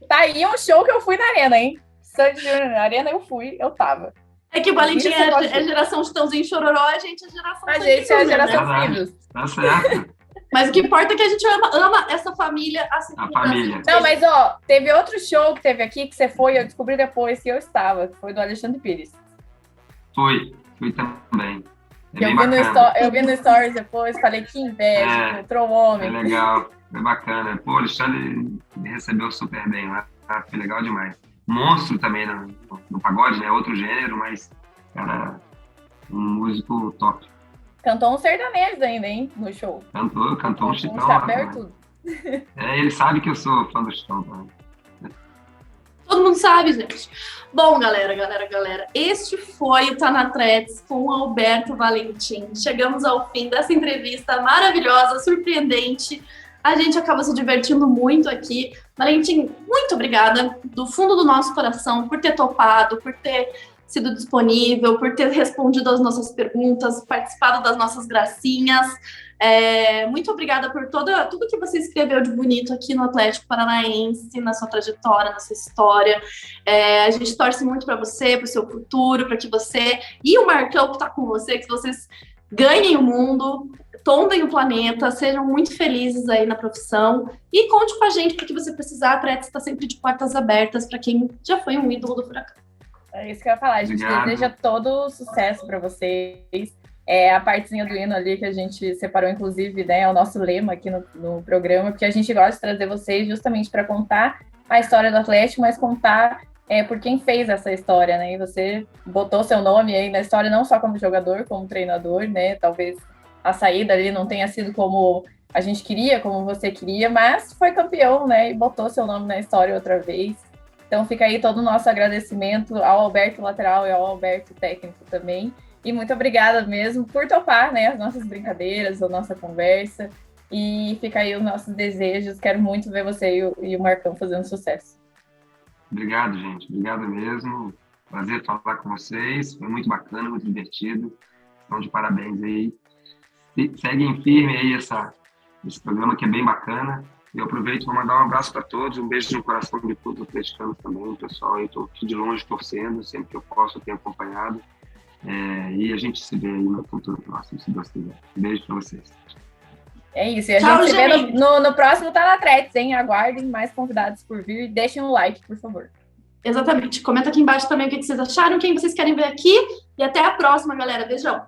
Tá aí um show que eu fui na Arena, hein? Sandy Júnior na Arena, eu tava. É que o Valentim é geração Chitãozinho e Chororó, a gente é geração... A gente é a geração Filhos. Tá certo. Mas o que importa é que a gente ama essa família assim. A família. Não, mas ó, teve outro show que teve aqui que você foi, eu descobri depois que eu estava, que foi do Alexandre Pires. Fui também. Eu vi no Stories depois, falei que inveja, encontrou o homem. É legal, é bacana. Pô, o Alexandre me recebeu super bem lá, foi legal demais. Monstro também no pagode, né? Outro gênero, mas, cara, um músico top. Cantou um sertanejo ainda, hein, no show. Cantou um Chitão. Um chapéu e tudo. Ele sabe que eu sou fã do Chitão também. Todo mundo sabe, gente. Bom, galera, este foi o Tá na Trets com o Alberto Valentim. Chegamos ao fim dessa entrevista maravilhosa, surpreendente. A gente acaba se divertindo muito aqui. Valentim, muito obrigada do fundo do nosso coração por ter topado, por ter sido disponível, por ter respondido às nossas perguntas, participado das nossas gracinhas. Muito obrigada por tudo que você escreveu de bonito aqui no Atlético Paranaense, na sua trajetória, na sua história. A gente torce muito para você, para o seu futuro, para que você e o Marcão que está com você, que vocês ganhem o mundo, tombem o planeta, sejam muito felizes aí na profissão e conte com a gente para que você precisar. A Trets está sempre de portas abertas para quem já foi um ídolo do Furacão. É isso que eu ia falar. A gente deseja todo o sucesso para vocês. A partezinha do hino ali que a gente separou, inclusive, né, é o nosso lema aqui no programa, porque a gente gosta de trazer vocês justamente para contar a história do Atlético, mas contar por quem fez essa história, né? E você botou seu nome aí na história, não só como jogador, como treinador, né? Talvez a saída ali não tenha sido como a gente queria, como você queria, mas foi campeão, né? E botou seu nome na história outra vez. Então fica aí todo o nosso agradecimento ao Alberto lateral e ao Alberto técnico também. E muito obrigada mesmo por topar, né, as nossas brincadeiras, a nossa conversa. E fica aí os nossos desejos. Quero muito ver você e o Marcão fazendo sucesso. Obrigado, gente. Obrigado mesmo. Prazer falar com vocês. Foi muito bacana, muito divertido. Então, de parabéns aí. Seguem firme aí esse programa que é bem bacana. Eu aproveito para mandar um abraço para todos, um beijo no coração de todos os atleticanos também, pessoal. Eu estou aqui de longe torcendo, sempre que eu posso eu tenho acompanhado. E a gente se vê aí no futuro próximo, se Deus quiser. Um beijo para vocês. É isso, e a Tchau, gente se vê gente. no próximo Tá na Tretes, hein? Aguardem mais convidados por vir e deixem um like, por favor. Exatamente. Comenta aqui embaixo também o que vocês acharam, quem vocês querem ver aqui. E até a próxima, galera. Beijão.